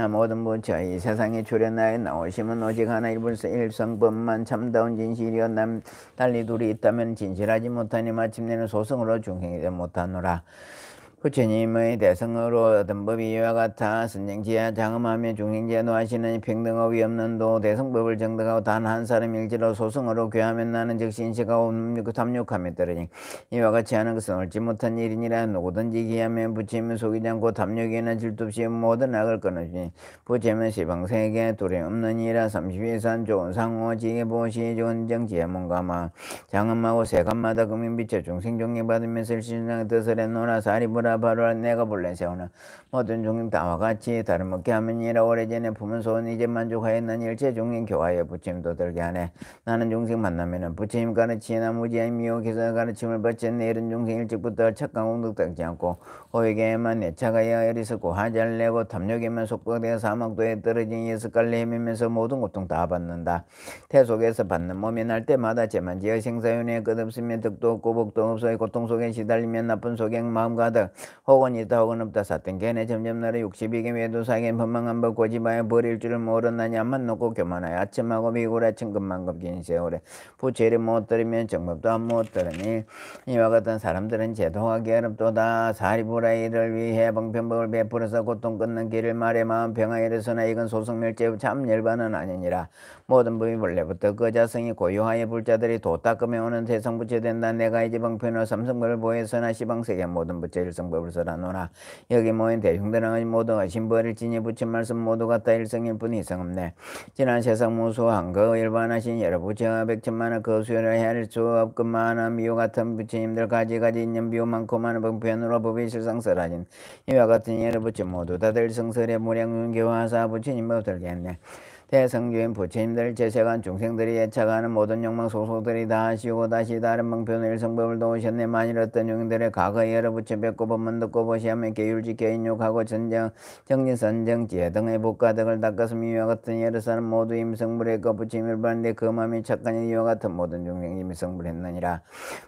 모든 부처 이 세상에 출현하여 나오심은 오직 하나 일성법만 참다운 진실이여 남 달리 둘이 있다면 진실하지 못하니 마침내는 소승으로 중생이 되지 못하노라. 부처님의 대성으로 얻은 법이 이와 같아 선생지야 장엄하며 중생지야 노하시는 평등업이 없는 도 대성법을 정득하고 단 한 사람 일지로 소승으로 괴하면 나는 즉시 인식하고 탐욕함에 떨어지니 이와 같이 하는 것은 옳지 못한 일이니라. 누구든지 기하면 부처님은 속이지 않고 탐욕이나 질투 없이 모든 악을 끊으시니 부처님은 시방세계 두려움 없느니라. 32산 좋은 상호 지혜 보시 좋은 정지혜 몸가마 장엄하고 세간마다 금인 빛에 중생 종례 받으면서 일신상 뜻을 해노라. 사리부라 바로 내가 본래 세우는 모든 중생 다와 같이 다름없게 하면이라. 오래전에 품은 소원 이제 만족하였는 일체 중생 교화에 부처님도 들게 하네. 나는 중생 만나면은 부처님 가르치나 무지한 미혹해서 가르침을 받쳤네. 이런 중생 일찍부터 착각 공덕당지 않고 호에게만 내차가야 어리석고 화잘 내고 탐욕에만 속박되어 사막도에 떨어진 예습갈래 헤매면서 모든 고통 다 받는다. 태속에서 받는 몸이 날 때마다 죄만 지어 생사윤회 끝없으며 덕도 없고 복도 없어 고통 속에 시달리면 나쁜 속에 마음 가득 혹은 있다 혹은 없다 삿된 걔네 점점 나를 62개 외도사에게 법망한 법 고집하여 버릴 줄을 모르나니 암만 놓고 교만하여 아침하고 비굴 천금만 겁긴 세월에 부채를 못 들으면 정법도 안 못 들으니 이와 같은 사람들은 제도하기 어렵도다. 사리부라 이를 위해 방편법을 베풀어서 고통 끊는 길을 말해 마음 평화에 이르서나 이건 소승멸죄 참 열반은 아니니라. 모든 법이 본래부터 그 자성이 고유하여 불자들이 도 닦으며 오는 대성 부처된다. 내가 이제 방편으로 삼성법을 보였으나 시방세계 모든 부처 일성법을 설하노라. 여기 모인 대중들은 모두 신벌을 지니 부처 말씀 모두 같다 일성일 뿐 이성없네. 지난 세상 무수한 그 일반하신 여러 부처 백천만의 그 수요를 헤아릴 수 없건만한 미호 같은 부처님들 가지가지 있는 비호 많고 많은 방편으로 법이 실상설하신 이와 같은 여러 부처 모두 다들 성설의 무량윤교화사 부처님 법들게 했네. 대성주인 부처님들 제세간 중생들이 예차가는 모든 욕망 소속들이 다 하시고 다시 다른 방편의 일성법을 도우셨네. 만일 어떤 중생들의 과거에 여러 부처 뵙고 법문 듣고 보시하며 계율지켜 인욕하고 전정 정진선정 지혜 등의 복가득을 닦았으며 이와 같은 여러 사람 모두 임성불했고 부처님을 받는데 그 마음이 착하니 이와 같은 모든 중생이 임성불했느니라.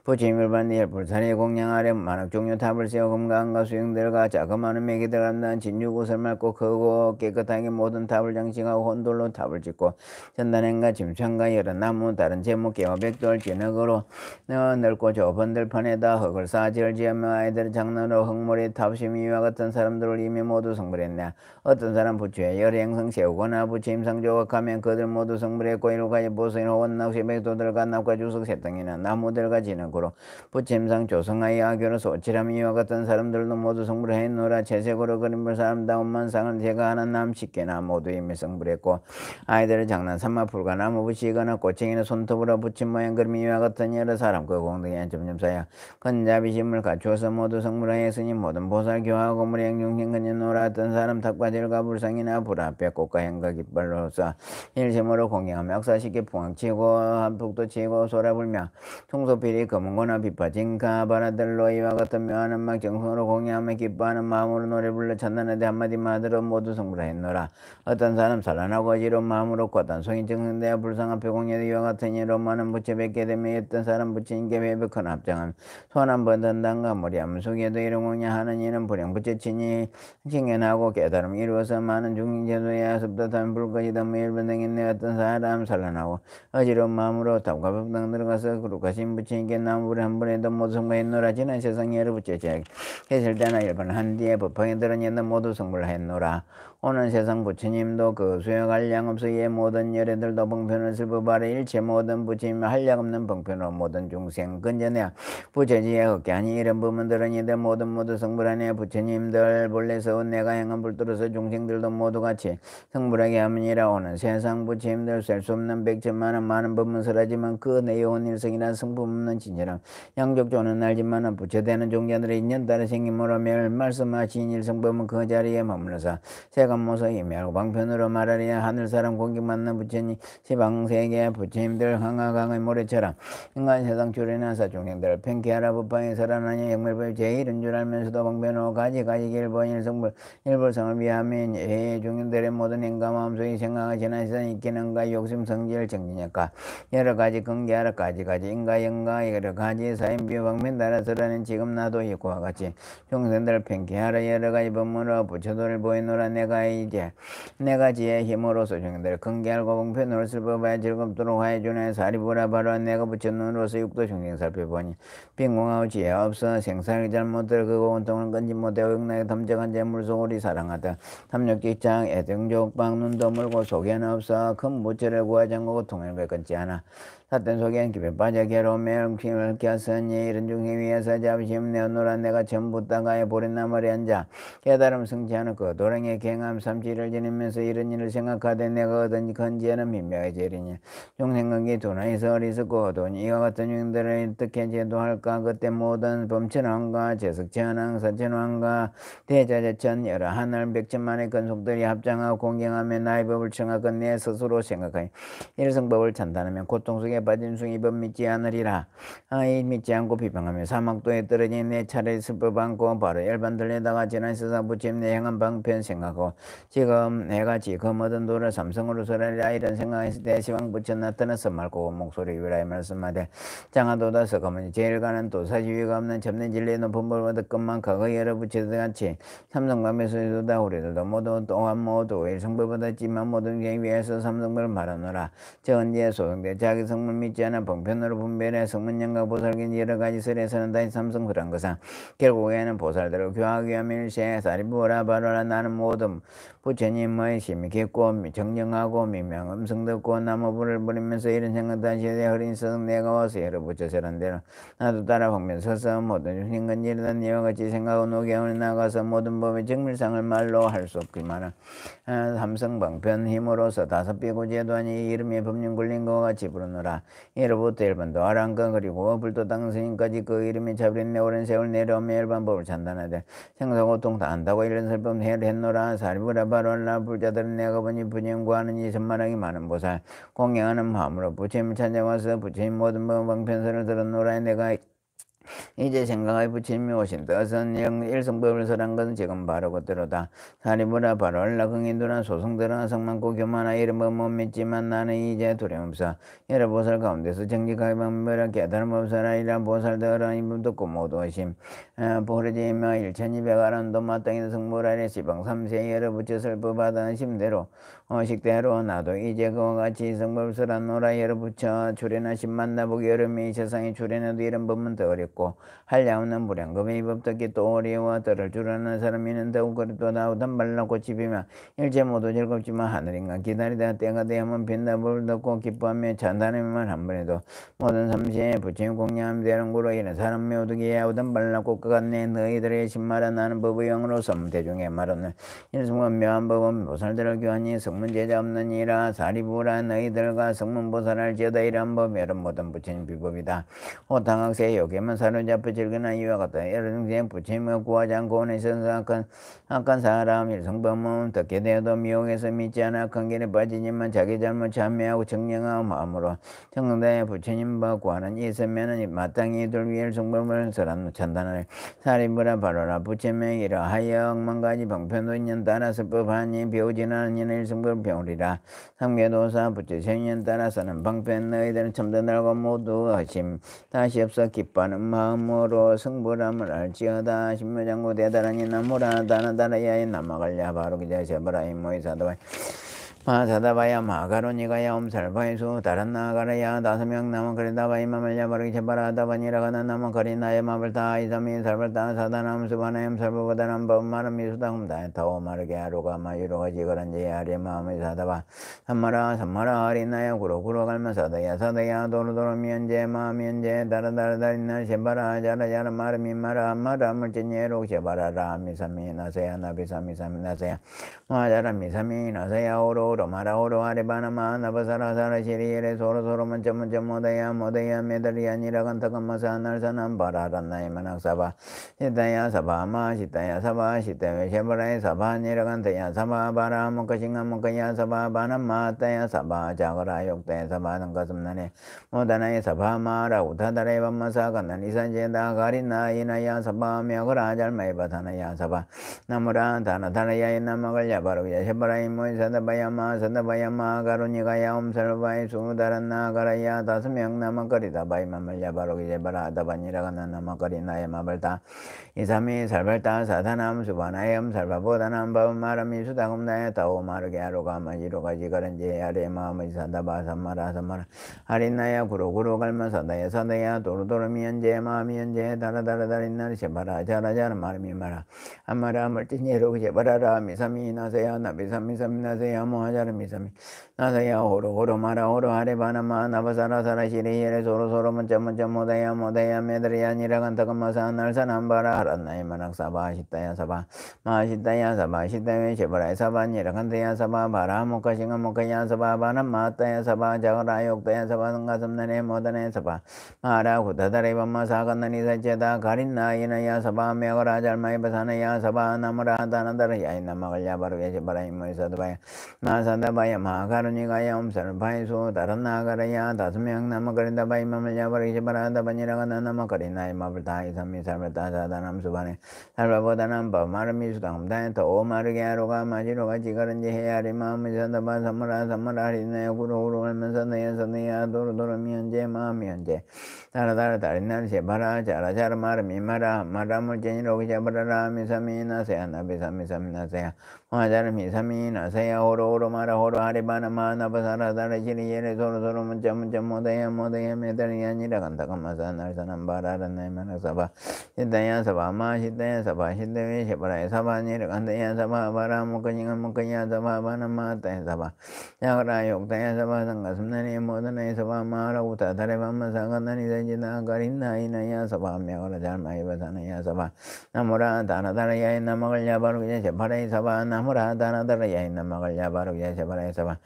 부처님을 받는 열불사리 공양하려 만억 종류 탑을 세워 금강과 수영들과 자그마한 맥이 들어간다는 진유구슬 맑고 크고 깨끗하게 모든 탑을 장식하고 혼돌로 탑을 짓고 전단행과 짐창과 여러 나무 다른 제목 개와 백돌 진흙으로 넓고 좁은 들판에다 흙을 쌓아 지으며 아이들 장난으로 흙물이 탑심이 이와 같은 사람들을 이미 모두 성불했네. 어떤 사람 부처의 열 행성 세우거나 부처 임상 조각하면 그들 모두 성불했고 일가지 보수인 혹은 낚시 백도들과 납과 주석 새덩이나 나무들과 진흙으로 부처 임상 조성하여 악교로 소칠하며 이와 같은 사람들도 모두 성불했노라. 채색으로 그림을 사람다운 만상을 제가 하는 남식계나 모두 이미 성불했고 아이들을 장난 삼아 풀과 나무 붙이거나 꼬챙이나 손톱으로 붙인 모양 그림이 이와 같은 여러 사람 그 공덕에 점점 쌓여 근자비심을 갖추어서 모두 성불하였으니 모든 보살 교하고 무량중생 근연노라. 어떤 사람 탑과 절과 불상이나 불 앞에 꽃과 행과 깃발로서 일심으로 공경하며 역사시켜 풍악치고 한폭도 치고 소라불며 청소필이 검은거나 비파진가 바라들로 이와 같은 묘한 음악 정성으로 공경하며 기뻐하는 마음으로 노래 불러 찬단하되 한마디만 하더라도 모두 성불하였노라. 어떤 사람 살아나고 어지러운 마음으로 과단송이 정성되어 불상 앞에 공예도 이와 같은 이로 많은 부처 뵙게 되며 어떤 사람 부처님께 배벽한 합장함 소환한 번던단과 무리함 속에도 이런 공양하는 이는 불행 부처치니 칭견하고 깨달음 이루어서 많은 중생제도에 습득한 불거지다 무일번 등인데 어떤 사람 살아나고 어지러운 마음으로 탑과 법당 들어가서 그룩하신 부처님께 나무불에 한 번에도 모두 성불했노라. 지난 세상 여러 부처 제약 했을 때나 일반 한뒤에 법황에 들은 옛날 모두 성불했노라. 오는 세상 부처님도 그 수여 한량 없어 예 모든 열애들도 방편을 슬퍼바라 일체 모든 부처님 한량 없는 방편으로 모든 중생 근전에 부처지에 흑기하니 이런 부문들은 이들 모두 성불하네 부처님들 본래서 내가 행한 불도로서 중생들도 모두 같이 성불하게 함이니라. 오는 세상 부처님들 셀 수 없는 백천만은 많은 법문설하지만 그 내용은 일성이나 성품 없는 진실함 양족조는 알지만은 부처되는 종자들의 인연 따라 생김으로 매일 말씀하신 일성법은 그 자리에 머물러서 세간모서 임하고 방편으로 말하리야. 하늘사람 공격받는 부처님 시방세계 부처님들 항하강의 모래처럼 인간 세상 출연하사 중생들 팽쾌하라 법방에 살아나니 영물법 제일인 줄 알면서도 방편으로 가지가지 일본 일성불 일불성을 위하면 예 중생들의 모든 행과 마음속에 생각을 지나시던 있기는가 욕심 성질 정진역과 여러가지 근계하라 가지가지 인가 영가 여러가지 사인비 방편 따라서라는 지금 나도 이고와 같이 중생들 팽쾌하라 여러가지 법문으로 부처도를 보이노라. 내가 지혜의 힘으로서 중생들 근계하고 방편으로 슬퍼봐야 즐겁도록 하여주네. 사리부라 바로 내가 부처눈으로서 육도 중생 살펴보니 빈공하고 지혜 없어 생사를 잘못들 그거 온통을 끊지 못하고 영나게 탐적한 재물 속으로 사랑하다 탐욕직장 애정족방 눈도 멀고 속에는 없어 큰 부처를 구하지 않고 통일을 끊지 않아 사탄 속엔 깊이 빠져 괴로움에 얽힘을 꼈으니 이런 중생 위에서 잡으심 내어노라. 내가 전부 땅가에 보릿나무에 앉아 깨달음 성취하는 그 도량의 경암 삼지를 지니면서 이런 일을 생각하되 내가 얻은 건지에는 민명해지리니 중생관계 도나에서 어리석고 돈이 이와 같은 중생들을 어떻게 제도할까. 그때 모든 범천왕과 제석천왕 사천왕과 대자재천 여러 하늘 백천만의 건속들이 합장하고 공경하며 나의 법을 청하고 내 스스로 생각하니 일성법을 찬탄하면 고통 속에 빠진 숭이 법 믿지 않으리라. 이 믿지 않고 비방하며 사막도에 떨어진 내 차례 슬법 않고 바로 열반들에다가 지난 세상 부처님 내 행한 방편 생각하고 지금 내가 지금 얻은 도를 삼성으로 설하리라. 이런 생각했을 때 시방 부처 나타나서 맑고 목소리 위라에 말씀하되 장하도다 서가머니 제일 가는 도사지위가 없는 참된 진리의 높은 법을 얻었건만 과거 여러 부처들 같이 삼성감에서도다 우리들도 모두 또한 모두 일성법 얻었지만 모든 경 위에서 삼성법을 말하노라. 저 언제 소송대 자기 성문 믿지 않아 방편으로 분별해 성문영과 보살긴 여러 가지 설에서는 다시 삼성설한 것은 결국에는 보살들을 교하기 위함 일세 사리부라 바로라. 나는 모든 부처님의 심히 깊고 정정하고 미명 음성 듣고 나무불을 부리면서 이런 생각 다시 내 흐린 서성 내가 와서 여러 부처 설한 대로 나도 따라 방면 서서 모든 중생건지르던 이와 같이 생각하고 노경을 나가서 모든 법의 정밀상을 말로 할 수 없기만은 삼성방편 힘으로서 다섯 비고제도하니 이름이 법륜 굴린 것과 같이 부르노라. 이로부터 일반도 아랑가 그리고 불도 당스님까지 그 이름이 잡린 내 오랜 세월 내려오며 일반법을 찬단하되 생사고통 다 한다고 이런 설법 해를 했노라. 사리부라 바로라. 불자들은 내가 보니 부처님 구하는 이 천만하기 많은 보살 공경하는 마음으로 부처님을 찾아와서 부처님 모든 방편설을 들었노라. 내가 이제 생각하여 부처님이 오신 뜻은 일성법을 설한 것은 지금 바로 그대로다. 사리부라 바로 얼라긍인두나 소송들은 성만고 교만하 이런 법 못 믿지만 나는 이제 두려움없어 여러 보살 가운데서 정직하게 방문하라. 깨달음 없사라이라. 보살들은 이분 듣고 모두 오심 보르지마 1200아란도 마땅히 성불하리. 시방 3세 여러 부처 설법하다는 심대로 식대로 나도 이제 그와 같이 성법을 설하노라. 여러 부처 출연하신 만나보기 어려움이 세상에 출연해도 이런 법은 더 어렵고 한량없는 불량금의 법듣기 또 어려워 들을 줄 아는 사람이는 더욱 그렇도다. 우선 발라 꽃이 피면 일체 모두 즐겁지만 하늘인가 기다리다 때가 되면 빈다 법을 듣고 기뻐하며 찬탄하면 한 번에도 모든 삼시에 부처님 공양함 되는 구로 이런 사람 모두기에 우선 발라 꽃과 같네. 너희들의 신말아 나는 법의 영으로서 대중에 말하는 일승원 묘한 법은 보살들을 교하니 성문제자 없느니라. 사리부라 너희들과 성문보살할 지어다. 이러한 법 여러 모든 부처님 비법이다. 호탕학세 요괴만 사로잡혀 즐거나 이와 같다. 여러 중생 부처님을 구하지 않고 원해서 악한 사람 일성법은 듣게 되어도 미혹에서 믿지 않아 큰 길에 빠지지만 자기 잘못 참회하고 정령하고 마음으로 정당에 부처님과 구하는 있으면은 마땅히 이들 위해 일성법을 찬단하네. 사리부라 바로라. 부처님의 이러하여 억만가지 방편도 있는 따라서 법하니 배우지는 이는 일성법을 배우리라. 삼계도사 부처 생년 따라서는 방편 너희들은 참된 알고 모두 하심 다시 없어 기뻐하는 마음으로 성불함을 알지어다. 신묘장구 대단하니 나무라 다나다라야에 남아갈랴 바로 기자 제바라이 모이사도와 마사다바야 마가로니가야 옴살바이수 다란나가라야 5명 나마거리다바이 마말야바르기 제바라다바니라가나 나마거리나야 마발타 이사미 살발타 사다남 수바나염 살바바다남 법마람미수다움다 타오마르게 아로가 마유로가 지거란지 아리마음이 사다바 삼마라 아리나야 구로구로 갈마사다야 사다야 도로도로 미연제 마미연제 다라다라다리나 제바라 자라자라 마르미마라 마라물진예로 제바라라 미사미 나세야 나비사미사미 나세야 마자라 미사미 나세야 오로 마라오로 아레바나마 나바사라사라 시리에레 소로소로 먼저먼저 모다야 메달리아 니라간타감마사 날사남 바라란나이 마낙사바 시타야 사바마 시타야 사바 시타야 쉐바라이 사바 니라간타야 사바 바라 목카싱가 목카야 사바 바나마타야 사바 자가라 욕타야 사바 능가슴나네 모다나이 사바 마라 우타다레 밤마사 간나니산제다 가리나 이나야 사바 메거라 잘마이바타나야 사바 나무라 다나다라야 나마갈 야바르야 쉐바라이 모이사다바야마 산다바야마 가로니가야 옴살바이 수다란나가라야 5명 나마거리다 바이마말야 바로기 제바라다바니라가나 나마거리나야 마발타 이삼이 살발타 사다남 수바나염 살바보다남 바마람이 수다금나야 타오마르게 아로가 마지로가 지가란지 아레마마이 산다바 삼마라 하린나야 구로구로 갈마 사다야 도로도로 미연제 마미연제 다라다라다린나 제바라 자라자라 마르미마라 아마라 멀티니에로 제바라라 미삼이 나세야 나비삼미삼 나세야 모하자르 미삼이 나세야 호로 마라 호로 하레바나마 나바사라사라 시리에레 소로소로 먼저 모다야 메드리야 니라간타가마사 날사남바라 하란나이 마낙사바 시타야 사바 마시타야 사바 시타야 제바라이 사바 니라간타야 사바 바라 모카싱가 모카야 사바 바나마타야 사바 자가라 욕타야 사바 능가섬나네 모다네 사바 마라 후다다레 밤마 사간나니 사제다 가린나이나야 사바 메가라 잘마이 바사나야 사바 나무라 다나다라야 나마갈야 바르게 제바라이 모이사다바야 마산다바야 마가르니가야 옴살바이수 다란나가라야 5명 나마거린다바이 마말야 바르게 제바라다바니라가나 나마거리나이 마블타 이삼미 살발타 사다남 수바네 살바보다남 바마르미 수당다에 더 오마르게 아로가 마지로가 지가른지 헤아리 마음이 산다바 삼마라 하리나야 구로구로 알면서 너야 도로도로 미연제 마미연제 다라다라 다리날 제바라 자라자라 마르미마라 마라물제니로기 제바라라 미사미 나세야 나비사미 나세야 마자르 미사미 나세야 호로 마라 호로 하리바나마 나바사라다라 시리예레 소로소로 문자 모다야 메달리아 니라간타가마사 날사남 바라란나이 마낙사바 시타야 사바마 시타야 사바 시타야 쉐바라이 사바 니라간타야 사바 바라 모카야 사바 바나마 타야 사바 야가라 욕타야 사바 상가슴나니 모다나이 사바 마라 우타다레 밤마사 간나니 사지다 가린나이나야 사바 메가라 잘마이바사나야 사바 나무라 다나다라야 나마갈야 바루게 쉐바라이 사바 나무라 다나다라야 나마갈야 바루게 쉐바라이 사바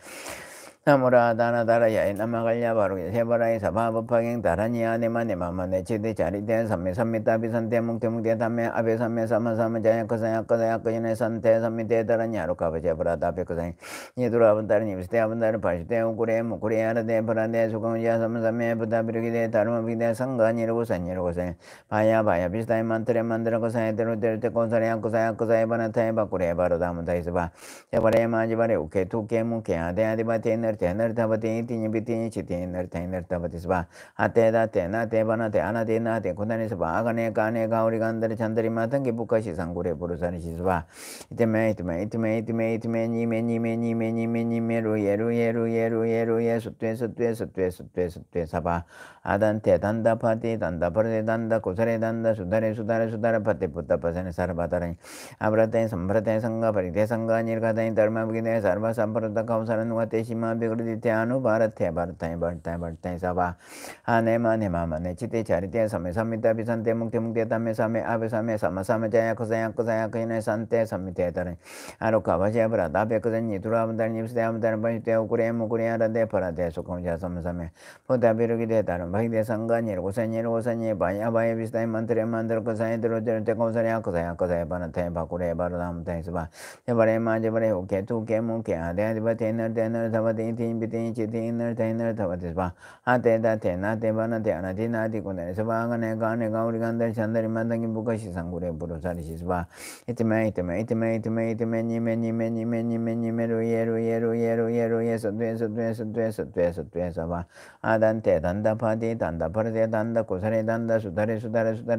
나무라 다나다라야 나마갈야 바루게 쉐바라이 사바 법하갱 다라니야 네마네마마 네치데 자리데 삼메 따비산데 뭉테뭉테 담메 아베 삼메 사마사마 자야커사야 거전에 산테 삼미데 다라니아로 가베제브라 다베커사이 니두라분다르니 비스테 아분다르 파시테 우쿠레 무쿠레 아르데 브라데 수공자 삼삼메 부다비르기데 다르마비데 상가니르고 산니르고세 바야 비스타이 만트레 만드라고사에 데로데르테 고사레야 코사야 바나타에 바쿠레 바로다문다이스바 제바레 마지바레 우케 투케 무케 아데아디바테 너르타바테 티니비티 치티 너르타바티스바 아테다 테나 테바나 아나데나 코다니스바 아가네 가네 가우리 간다리 찬다리 마탄게 부카시 상고레 부르사니 시스바 이테메 니메 루예 수트웨 사바 아단테 단다파티 단다퍼레 단다 고사레 단다 수다레 파테 부타파사네 사르바다라니 아브라테 삼브라테 상가 바리테 상가 니르가다니 더마부기네 사르바 삼퍼르다 카우사라누 와테시마 비그르디테 아누 바라테 바르타이 사바 아네마네마마 네치테 자리테 삼메 비산테 뭉테 담메 사메 아베 사메 사마사메 자야 코사야 그이네 산테 삼미테 다레 아로카바제 브라다 베코젠니 두라분다니 비스테 아분다니 바이테 우쿠레 무쿠레 아라데 파라데 소콤자 삼사메 포다비르기데 다른 바이데 상가니르 고사니 바야 비스타이 만트레 만드르 코사이 드로데르테 코사야 바나테 바쿠레 바르담테 스바 제바레 마제바레 오케 투케 무케 아데아디바테 너르데 사바데 비팅 지팅을 대인을 타바티스바 아테다 테나 테바나 테아나 디나디 구네스바 가네가 우리 간들 잔들이 만당기 무가시 상구레 부르사리시스바 이티메 예로 아단테 단다 파디 단다 파르데 단다 고사레 단다 수다레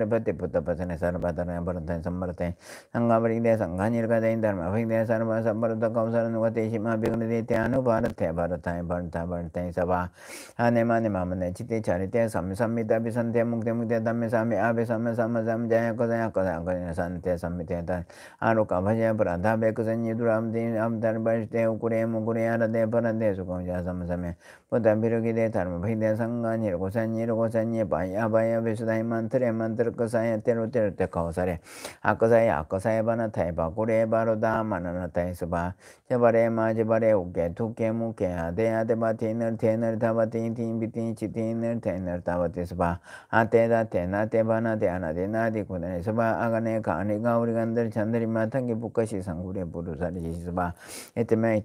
바티 부타 파세네 사르바다네 버르탄 삼바르테 상가버리데 상가니르가 데인 다르마 휘데 사르바 삼바르다 가우사르 누가 데시마 비그네 데아누 바르테 바르타이 바르테 사바 아네마네 마마네 치테 차리테 삼삼미다 비산테 묵데 담메 사미 아베 삼메 자야 거자야 산테 삼미테 단 아로카 바제 브라다 베크선이 두람디 암다르 바르테 우쿠레 무쿠레 아라데 바란데 수공자 삼삼메 보담비르기데 다르마 휘데 상가니르 고산이 바야 베수다이 만트레 거사야 테로테 가우사레 아거사야 바나타이 바쿠레 바로다 마나나타이 스바 제바레 마제바레 우게 두게 무게 아데 바티너 테너 타바티 비팅 치티너 테너 타바티 스바 아테다 테나 테바나 데아나데나디 구네 스바 아가네 가네가 우리 간들 잔들이 마탕기 부까시 상구레 부르사리 스바 에테메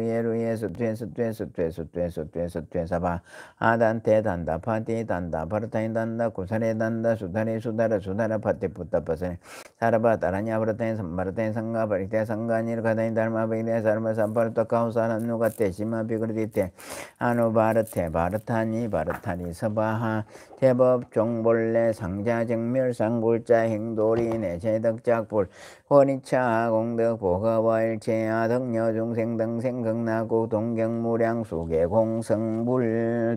예루 수트에 사바 아단테 단다 파티 단다 바르타인 단다 구사레 단다 수다라 파티 부타파세 사라바 따라냐 바르타인 삼바르타인 상가 바리테 상가니르 가다인 달마 베이데 사르마 삼바르타 카우사란 누가테 시마 비그르디테 아노 바르타니 서바하 대법 종벌레 상자정멸 상골자 행돌이 내제덕작불 혼이차 공덕 보가와일체 아덕녀 중생 등생 극나고 동경무량 수계 공성불도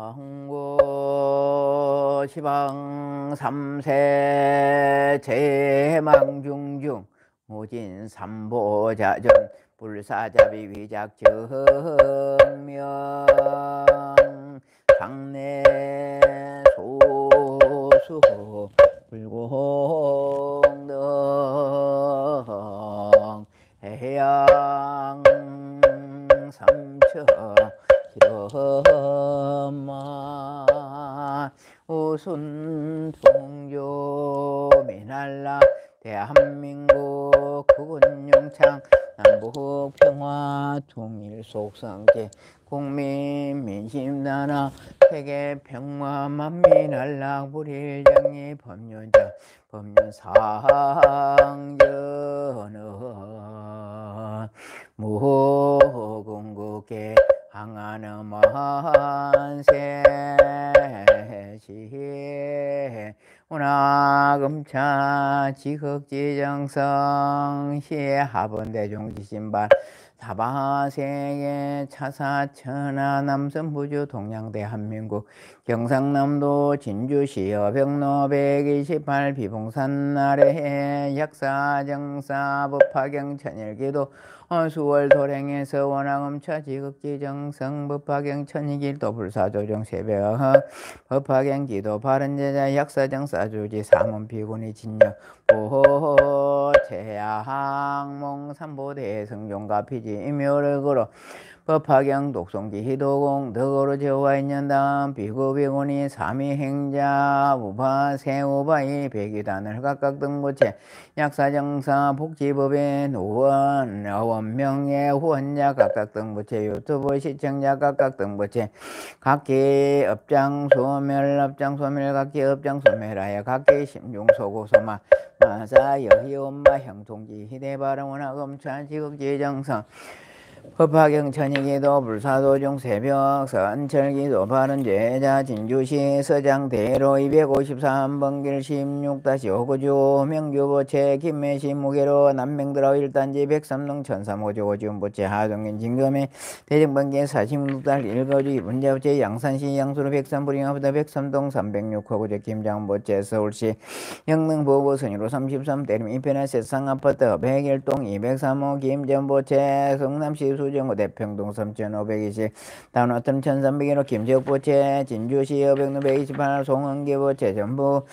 항고 시방 삼세 제망중중 오진 삼보자전 불사자비 위작 정명 장내 소수 불공덕 해양 삼처 기러마 우순 통조 메날라 대한민국 국은영창 남북 평화 통일 속상계 국민 민심나라 세계 평화 만민안락 불일정의 법륜자 법륜상전은 무궁국계 항하는 만세 시해 운하금차 지극지정성 시해 하본대중지신발 사바세계 차사천하 남선부주 동양대한민국 경상남도 진주시여 병로 128 비봉산 아래에 약사정사 법화경 천일기도 수월 도랭에서 원화금차 지극지정성 법화경 천일기도 불사조정 새벽 법화경 기도 바른제자 약사정사주지 삼원비군이 진영 보태항몽 삼보대 성종가 피지 임요를 걸어 법화경 독송기 희도공 덕으로 저와있년당 비구비군이 삼위행자 우파 세우바이 백이단을 각각 등부채 약사정사 복지법인 후원 원명예 후원자 각각 등부채 유튜브 시청자 각각 등부채 각기 업장소멸 각기 업장소멸하여 각기 심중소고소마 마사 여희엄마 형통지 희대바람 원화검찰 지극지정성 법화경 천이기도 불사도중 새벽 선철기도 바른제자 진주시 서장대로 253번길 16-5구주 명주보채 김매시 무게로 남명들어 1단지 103동 1003호주 오지훈보채 하동인 진금에 대정번길 46달 1거주 문제보채 양산시 양수로 103부링아부터 103동 306호구주 김장보채 서울시 영등보고 선유로 33 대림 이편의 세상아파트 101동 203호 김전보채 성남시 수정고 대평동 3,520 단호점 1,301호 김지혁보채 진주시 여백로 128 송은계보채 전부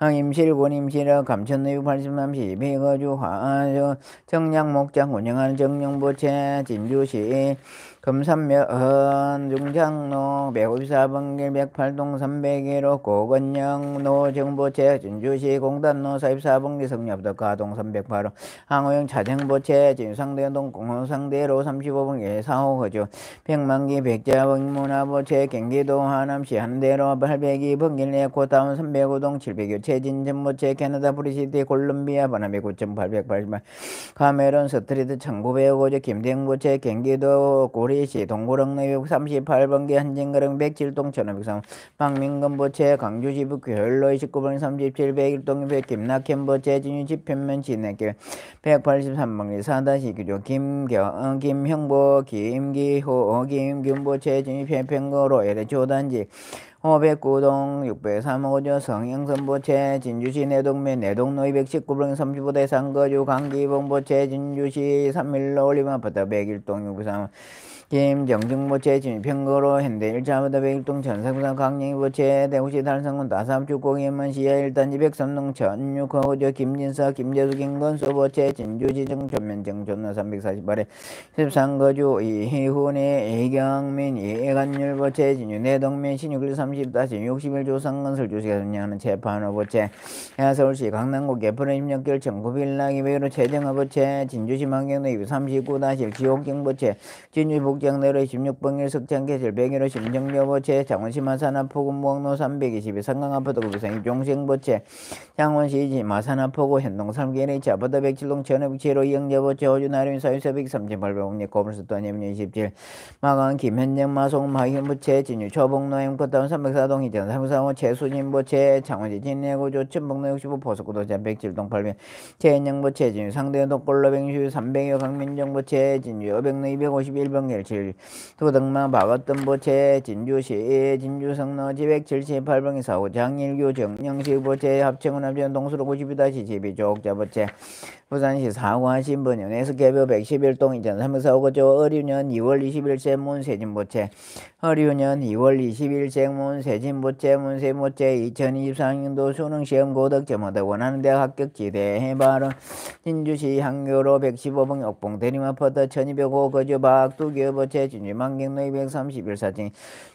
임실군 임실역 감천읍 83 12거주 화주 정량 목장 운영하는 정령보채 진주시 금산면 중장로 154번길 108동 301호 고건영 정보채 진주시 공단로 44번길 성녀부터 가동 308호 항호영 차정보채 진상대동 공호상대로 35번길 사호거주 백만기 백자문화보채 경기도 하남시 한대로 802번길 에코타운 305동 700여 최진전보채 캐나다 브리시티 콜롬비아 바나메 9,888 카메론 스트리트 1905고지 김대영보채 경기도 고리시 동구릉내역 38번기 한진거릉 107동 1503 박민건보채 강주시 북교열로 29번 37 101동 100 김낙현보채 진유지 편면 진해길 183번기 사다시 규조 김형보 김기호 김균보채 진유 편평거로 LH호단지 509동 603호조 성영선보채 진주시 내동면 내동로 219번 35대 상거주 강기봉보채 진주시 3일로 올리마파트 101동 693 김정증보채 진평거로 현대 1차부터 101동 전사구상 강릉보채 대구시 달성군 다삼축곡임은 시야 1단지 103동 1006호조 김진서 김재수 김건수보채 진주지정 전면정 전로 348에 13거주 이희훈의 이경민 이간율보채 진주 내동면 신육일 30-61 조상건설 주식에 운영하는 재판호보채 서울시 강남구 개포른 입력결 청구빌라 기회로 최정화보채 진주시 만경로 239-1 지옥경보채 진주시 복장내로 16번길 석창계절 101호 심정여보채 창원시 마산하포구 무항로 322 상강아파트 구비상 입종생보채 창원시 마산하포구 현동 3개리 아파트 107동 1507호 이영여보채 호주나름이 사유서백 3,800억 고물수도 예민 27 마강 김현정 마송 하현보채 진유 초봉로 엠코타운 304동 이전 345 최수진보채 창원시 진내구조 천봉로 65 포석구도자 107동 800 최은영보채 진유 상대도 꼴로 160 300여 강민정보채 진유 여백로 251번길 도덕마 박어떤보채 진주시 진주성로 278번기 사고 장일교 정영시보채 합청은 합천 동수로 92-12 조옥자보채 부산시 사과신번영 에스개표 111동 이전 345고조 어류년 2월 20일세 문세진보채 어류년 2월 20일세 문세진보채 문세모채 2024년도 수능시험 고득점얻어 원하는 대학 합격지대 해발은 진주시 향교로 115번 옥봉 대림아파트 1205거주 박두교보채 진주만경로 231사진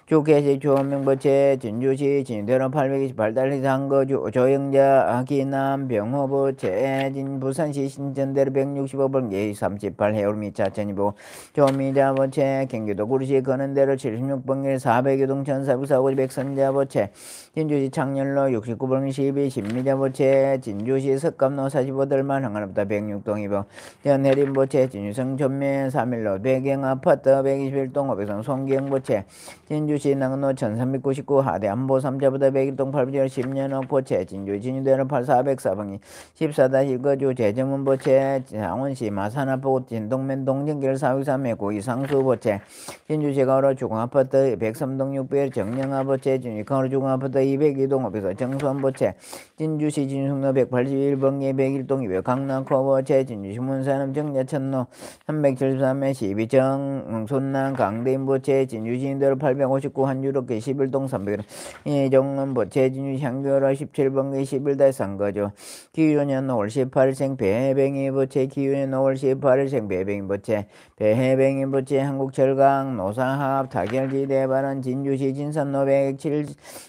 주계시 조명보채 진주시 진대로 828달리 상거주 조영자 기남 병호보채 부산시 신천대로 165번 예 38 해울미 차천이보 조미자보채 경기도 구리시 거는대로 76번길 400여동 1404고 백선자보채 진주시 창렬로 69번 12 신미자보채 진주시 석감로 45들만 항안부터 106동 2번 연혜림보채 진주성 전면 3일로 배경아파트 121동 500성 송기영보채 진주시 낙로 1399 하대 안보 3자부터 101동 8절 10년억 보채 진주 진주대로 8404번이 14-1거주 재정문보채 창원시 마산아포구 진동면 동정길 463회 고이상수보채 진주시 가로 중앙아파트 103동 600 정령아보채 진주 가로 중앙아파트 202동 500서 정수원보채 진주시 진숙로 181번기 101동 200 강남코보채 진주시 문산읍 정야천로 373회 12정 손남 강대인보채 진주시인대로 859 한유럽계 11동 300 이정은보채 진주시 향교로 17번기 11-3거주 기유년 5월 18일생 배해뱅이보채 기유년 5월 18일생 배해뱅이보채 배해뱅이보채 한국철강 노사합 타결지대 발언 진주시 진산로 107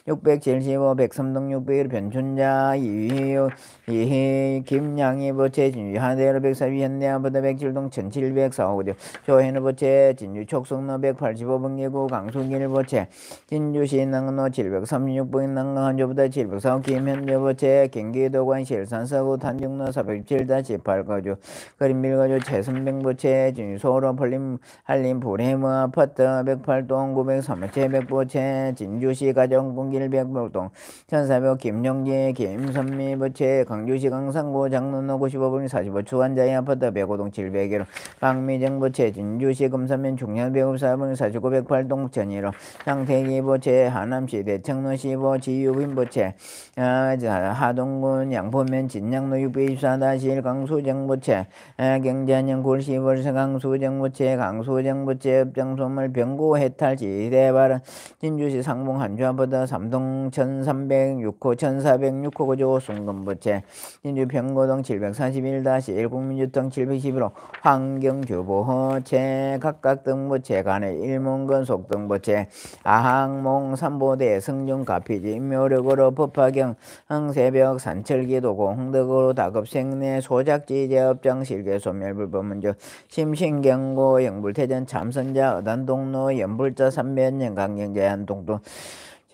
675 103동 601 변춘자 이희 김양희보채 진주 하대로 142 현대아보다 107동 1704호죠 조현우보채 진주 촉성로 185번기 구 강수길보채 진주시 낙로 736번기 낙로한조보다 704호 김현재보채 경기도관 실산서구 탄중로 417-18거주 그린밀거주 최선병보채 진주 소로 펄림 한림 부레무 아파트 108동 903호채 백보채 진주시 가정공길 100동 1400 김정지 김선미보채 강주시 강산구 장로로 95번기 45 추한자이 아파트 105동 701호 박미정보채 진주시 금산면 부천면 중년배급사분 4908동 전일호 장태기보채 하남시 대청로시보 지유빈보채 하동군 양포면 진양로 624-1 강수정보채 경자년 굴시벌서 강수정보채 강수정보채 업장소물 병구 해탈지대발은 진주시 상봉 한주아보다 삼동 1306호 1406호 고조 송금보채 진주 병고동 741-1 국민주택 711호 환경주보호체 각각등보체 간의 일문건 속등보체 아항몽 삼보대 성중 가피지 묘력으로 법화경 흥새벽 산철기도고 홍덕으로 다급생내 소작지 제업장 실개소멸불법문조 심신경고 영불태전 참선자 어단동로 연불자 삼변nhân 강경제한동동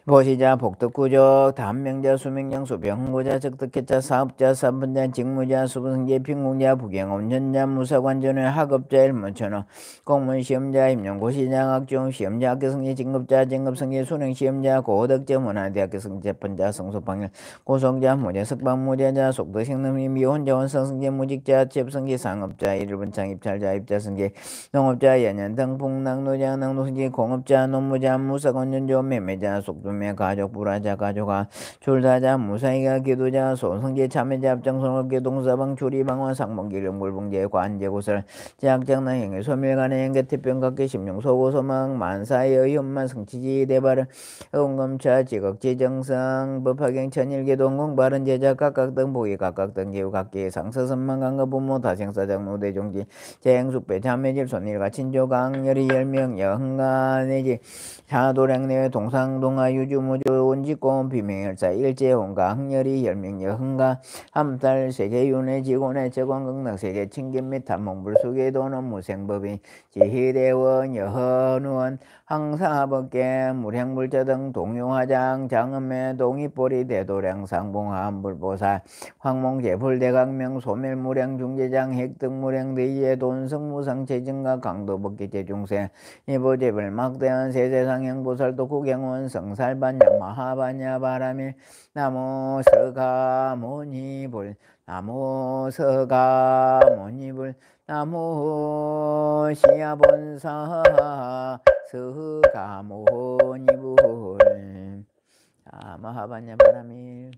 보시자 복덕구적 단명자 수명장수 병무자 적득해자 사업자 삼분자 직무자 수분승계 빈공자 부경업전자 무사관전의 학업자 일문천호 공무원시험자 임용고시장 학종 시험자 학교승계 진급자 진급승계 수능시험자 고덕자 문화대학교 승재판자 성소방열 고성자 무자 석방무자자 속도생능미 미혼자 원성승계 무직자 취업승계 상업자 일일분창 입찰자 입자승계 농업자 연연등 풍랑노자 낭노승계 공업자 농무자 무사관전조 매매자 속도 가족 불화자 가족아 출사자 무사이가 기도자 소성계 참여자 앞장선업계 동사방 출입방원 상봉기 영불봉제 관제고설 제약장난 행위 소멸간의 행계태평각계 심령소고소망 만사의 현만 성취지 대발은 응검차 지극지정성 법화경 천일계 동공 바른 제자 각각등 보기 각각등 기후 각기 상서선만 강가 부모 다생사장 노대종지 재행숙배 참매질 손일과 친조 강렬이 열명 여흥가 내지 자도량 내외 동상동하 유주무주 온직공 비명열사 일제홍가 흥렬이 열명여 흥가 함달 세계윤회 지곤의 재관극락 세계 칭김 및 탐몽불수계 도는 무생법인 지희대원 여헌원 항사법계 물행불자 등 동용화장 장엄의 동이보리 대도량 상봉함불보살 황몽제불대강명 소멸무량 중재장 핵등무량 대의의 돈성무상 재증가 강도법계 재중생 이보제불 막대한 세세상행보살도 구경원 성살반야 마하반야 바라밀 나모 서가모니불 나모 서가모니불 나모 시야본사 서가모니불 마하반야 바라밀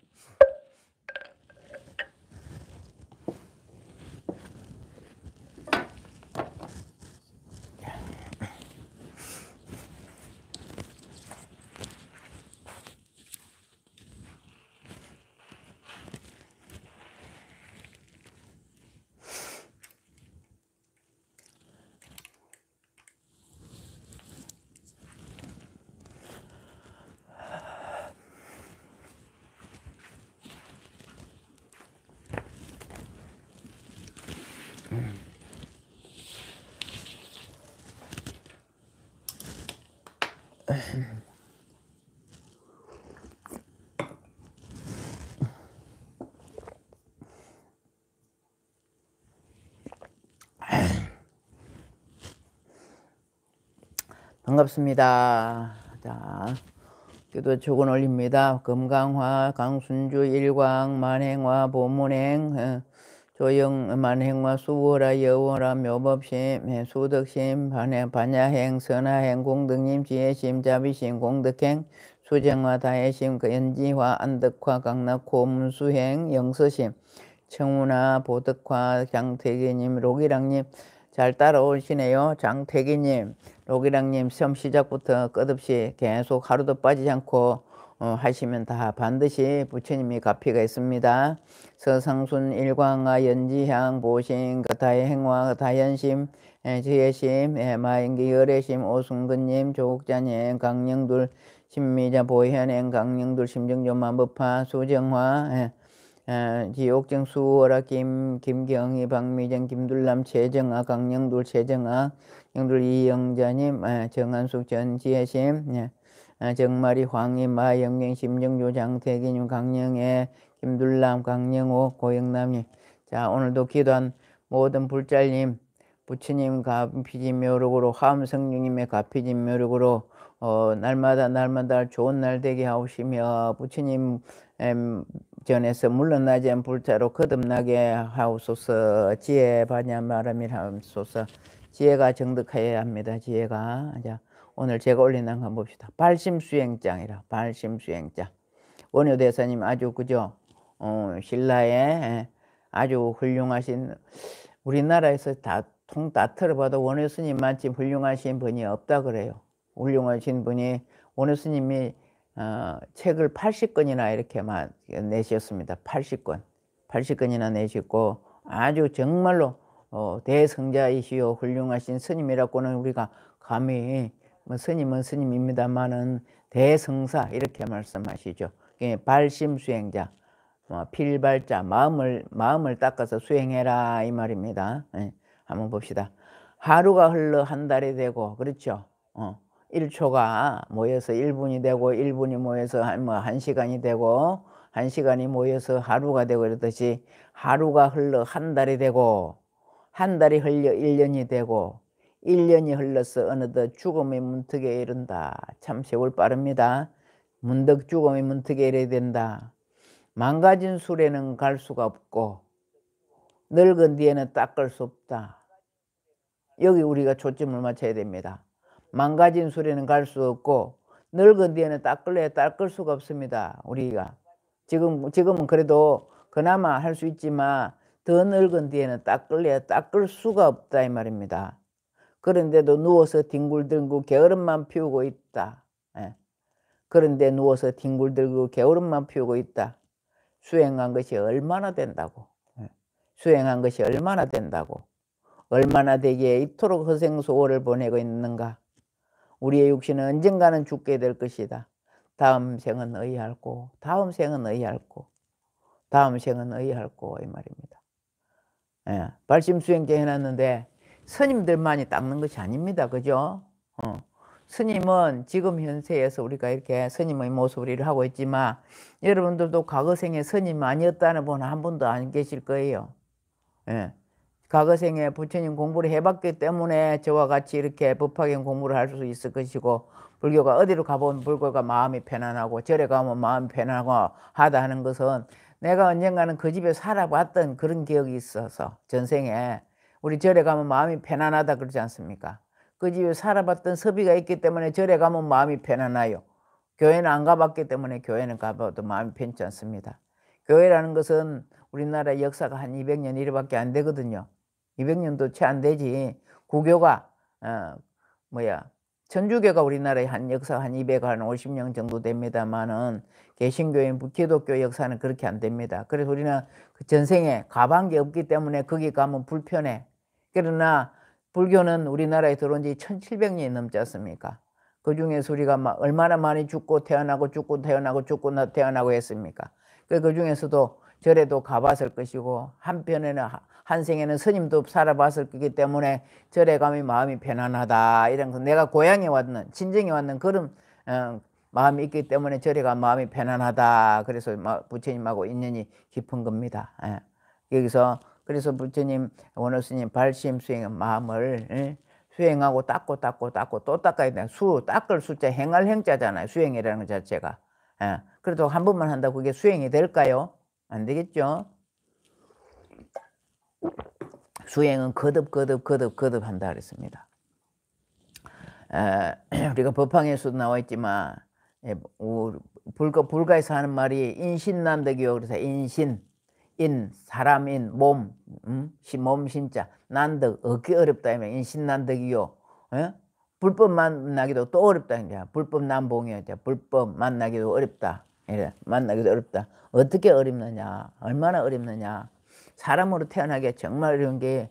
반갑습니다. 자, 기도 초근 올립니다. 금강화, 강순주, 일광, 만행화, 보문행, 조영, 만행화, 수월화, 여월화, 묘법심, 수덕심, 반야행, 선화행, 공덕님, 지혜심, 자비심, 공덕행, 수정화, 다혜심, 연지화, 안덕화, 강락호, 문수행, 영서심, 청운화, 보덕화, 장태기님, 로기랑님, 잘 따라오시네요. 장태기님, 로기랑님 시험 시작부터 끝없이 계속 하루도 빠지지 않고 하시면 다 반드시 부처님이 가피가 있습니다. 서상순 일광아 연지향 보신 그타의 행화 다현심 지혜심 마인기 열애심 오승근님 조국자님 강령둘 신미자 보현행 강령둘 심정조만법화 수정화 지옥정 수월아 김경희 박미정 김둘남 최정아 강령둘 최정아 영둘 이영자님 정한숙 전지혜심 정마리 황임 마영경 심정조 장태기님 강령애 김둘남 강령호 고영남님 자 오늘도 기도한 모든 불잘님 부처님 가피진 묘력으로 화엄성령님의 가피진 묘력으로 날마다 좋은 날 되게 하옵시며 부처님 전에서 물러나지 않은 불자로 거듭나게 하옵소서. 지혜 반야바람일 하옵소서. 지혜가 정득하여야 합니다. 지혜가. 자, 오늘 제가 올린 거 한번 봅시다. 발심수행장이라. 발심수행장. 원효대사님 아주 그죠? 신라의 아주 훌륭하신, 우리나라에서 다 틀어봐도 원효 스님만큼 훌륭하신 분이 없다 그래요. 훌륭하신 분이, 원효 스님이 책을 80권이나 이렇게 내셨습니다. 80권이나 내셨고 아주 정말로 대성자이시오 훌륭하신 스님이라고는 우리가 감히, 뭐 스님은 스님입니다만은 대성사 이렇게 말씀하시죠. 발심수행자, 필발자, 마음을 닦아서 수행해라 이 말입니다. 한번 봅시다. 하루가 흘러 한 달이 되고, 그렇죠. 1초가 모여서 1분이 되고, 1분이 모여서 한 시간이 되고, 한 시간이 모여서 하루가 되고, 이러듯이 하루가 흘러 한 달이 되고, 한 달이 흘려 1년이 되고, 1년이 흘러서 어느덧 죽음의 문턱에 이른다. 참 세월 빠릅니다. 문득 죽음의 문턱에 이르게 된다. 망가진 술에는 갈 수가 없고 늙은 뒤에는 닦을 수 없다. 여기 우리가 초점을 맞춰야 됩니다. 망가진 술에는 갈 수 없고 늙은 뒤에는 닦을 수가 없습니다. 우리가 지금은 그래도 그나마 할 수 있지만 더 늙은 뒤에는 닦을 수가 없다 이 말입니다. 그런데도 누워서 뒹굴뒹굴 게으름만 피우고 있다. 그런데 누워서 뒹굴뒹굴 게으름만 피우고 있다. 수행한 것이 얼마나 된다고. 수행한 것이 얼마나 된다고. 얼마나 되기에 이토록 허생소호를 보내고 있는가. 우리의 육신은 언젠가는 죽게 될 것이다. 다음 생은 의할고, 다음 생은 의할고, 다음 생은 의할고 이 말입니다. 발심수행제 해놨는데 스님들만이 닦는 것이 아닙니다. 그죠? 스님은 지금 현세에서 우리가 이렇게 스님의 모습을 하고 있지만 여러분들도 과거 생에 스님 아니었다는 분 한 분도 안 계실 거예요. 과거 생에 부처님 공부를 해봤기 때문에 저와 같이 이렇게 법화경 공부를 할 수 있을 것이고, 불교가 어디로 가보면 불교가 마음이 편안하고 절에 가면 마음이 편안하고 하다 하는 것은 내가 언젠가는 그 집에 살아봤던 그런 기억이 있어서, 전생에 우리 절에 가면 마음이 편안하다 그러지 않습니까? 그 집에 살아봤던 섭이가 있기 때문에 절에 가면 마음이 편안해요. 교회는 안 가봤기 때문에 교회는 가봐도 마음이 편치 않습니다. 교회라는 것은 우리나라 역사가 한 200년 이래밖에 안 되거든요. 200년도 채 안 되지. 구교가 천주교가 우리나라의 한 역사가 한 250년 정도 됩니다만은 개신교인 기독교 역사는 그렇게 안 됩니다. 그래서 우리는 그 전생에 가본 게 없기 때문에 거기 가면 불편해. 그러나 불교는 우리나라에 들어온 지 1700년이 넘지 않습니까? 그 중에서 우리가 얼마나 많이 죽고 태어나고 죽고 태어나고 죽고 태어나고 했습니까? 그 중에서도 절에도 가봤을 것이고, 한편에는 한 생에는 스님도 살아봤을 거기 때문에 절에 가면 마음이 편안하다, 이런 거, 내가 고향에 왔는, 친정에 왔는 그런 마음이 있기 때문에 절에 가면 마음이 편안하다. 그래서 부처님하고 인연이 깊은 겁니다. 여기서 그래서 부처님, 원효 스님 발심 수행 마음을 수행하고 닦고 또 닦아야 돼. 닦을 숫자 행할 행자잖아요. 수행이라는 것 자체가. 그래도 한 번만 한다고 그게 수행이 될까요? 안 되겠죠. 수행은 거듭 한다 그랬습니다. 우리가 법황에서도 나와 있지만 불가에서 하는 말이 인신난득이요. 그래서 사람인, 몸, 몸 신자, 난득, 얻기 어렵다 하면 인신난득이요. 불법 만나기도 또 어렵다. 이제 불법 난봉이요. 불법 만나기도 어렵다. 만나기도 어렵다. 어떻게 어렵느냐? 얼마나 어렵느냐? 사람으로 태어나기 정말 어려운 게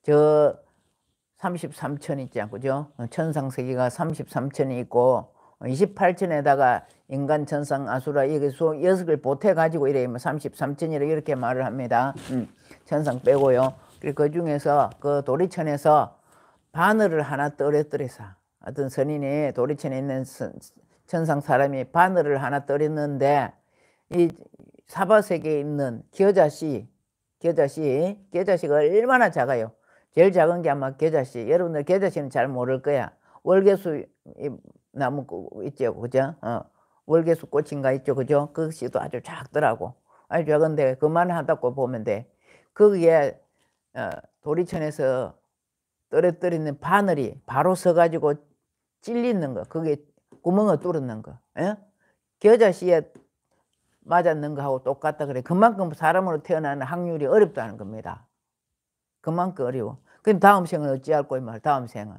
저 33천 있지 않고죠? 천상세계가 33천이 있고 28천에다가 인간, 천상, 아수라 이게 수 6을 보태가지고 이래 33천이라 이렇게 말을 합니다. 천상 빼고요. 그 중에서 그 도리천에서 바늘을 하나 떨어뜨려서 어떤 선인이 도리천에 있는 천상 사람이 바늘을 하나 떨었는데 이 사바세계에 있는 겨자씨가 얼마나 작아요. 제일 작은 게 아마 겨자씨. 여러분들 겨자씨는 잘 모를 거야. 월계수 나무 있죠, 그죠? 월계수 꽃인가 있죠, 그죠? 그 씨도 아주 작더라고. 아주 작은데 그만하다고 보면 돼. 거기에 도리천에서 떨어뜨리는 바늘이 바로 서가지고 찔리는 거, 그게 구멍을 뚫는 거, 예? 겨자씨에 맞았는 거하고 똑같다 그래. 그만큼 사람으로 태어나는 확률이 어렵다는 겁니다. 그만큼 어려워. 그럼 다음 생은 어찌할 거이 말. 다음 생은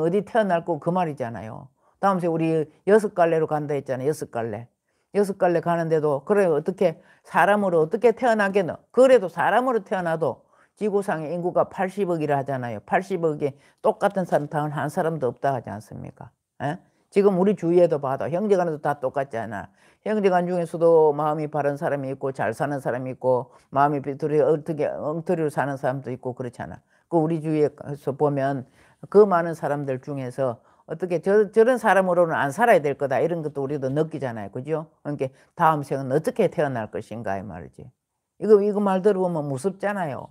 어디 태어날 거 그 말이잖아요. 다음 생 우리 6갈래로 간다 했잖아요. 6갈래. 6갈래 가는데도 그래 어떻게 사람으로 어떻게 태어나겠노. 그래도 사람으로 태어나도 지구상의 인구가 80억이라 하잖아요. 80억이 똑같은 사람 한 사람도 없다 하지 않습니까? 에? 지금 우리 주위에도 봐도 형제간에도 다 똑같잖아. 형제간 중에서도 마음이 바른 사람이 있고 잘 사는 사람이 있고 마음이 비뚤이 어떻게 엉터리로 사는 사람도 있고 그렇잖아. 그 우리 주위에서 보면 그 많은 사람들 중에서 어떻게 저런 사람으로는 안 살아야 될 거다 이런 것도 우리도 느끼잖아요. 그죠? 그러니까 다음 생은 어떻게 태어날 것인가 이 말이지. 이거 말 들어보면 무섭잖아요.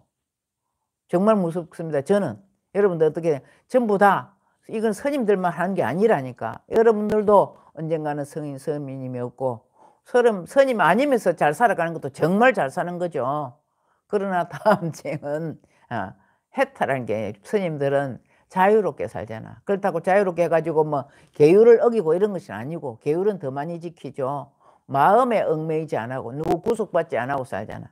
정말 무섭습니다. 저는 여러분들 어떻게 전부 다 이건 스님들만 하는 게 아니라니까. 여러분들도 언젠가는 성인 스님이었고 스님 아니면서 잘 살아가는 것도 정말 잘 사는 거죠. 그러나 다음 생은 해탈한 게 스님들은 자유롭게 살잖아. 그렇다고 자유롭게 해가지고 뭐 계율을 어기고 이런 것이 아니고 계율은 더 많이 지키죠. 마음에 얽매이지 안 하고 누구 구속받지 안 하고 살잖아.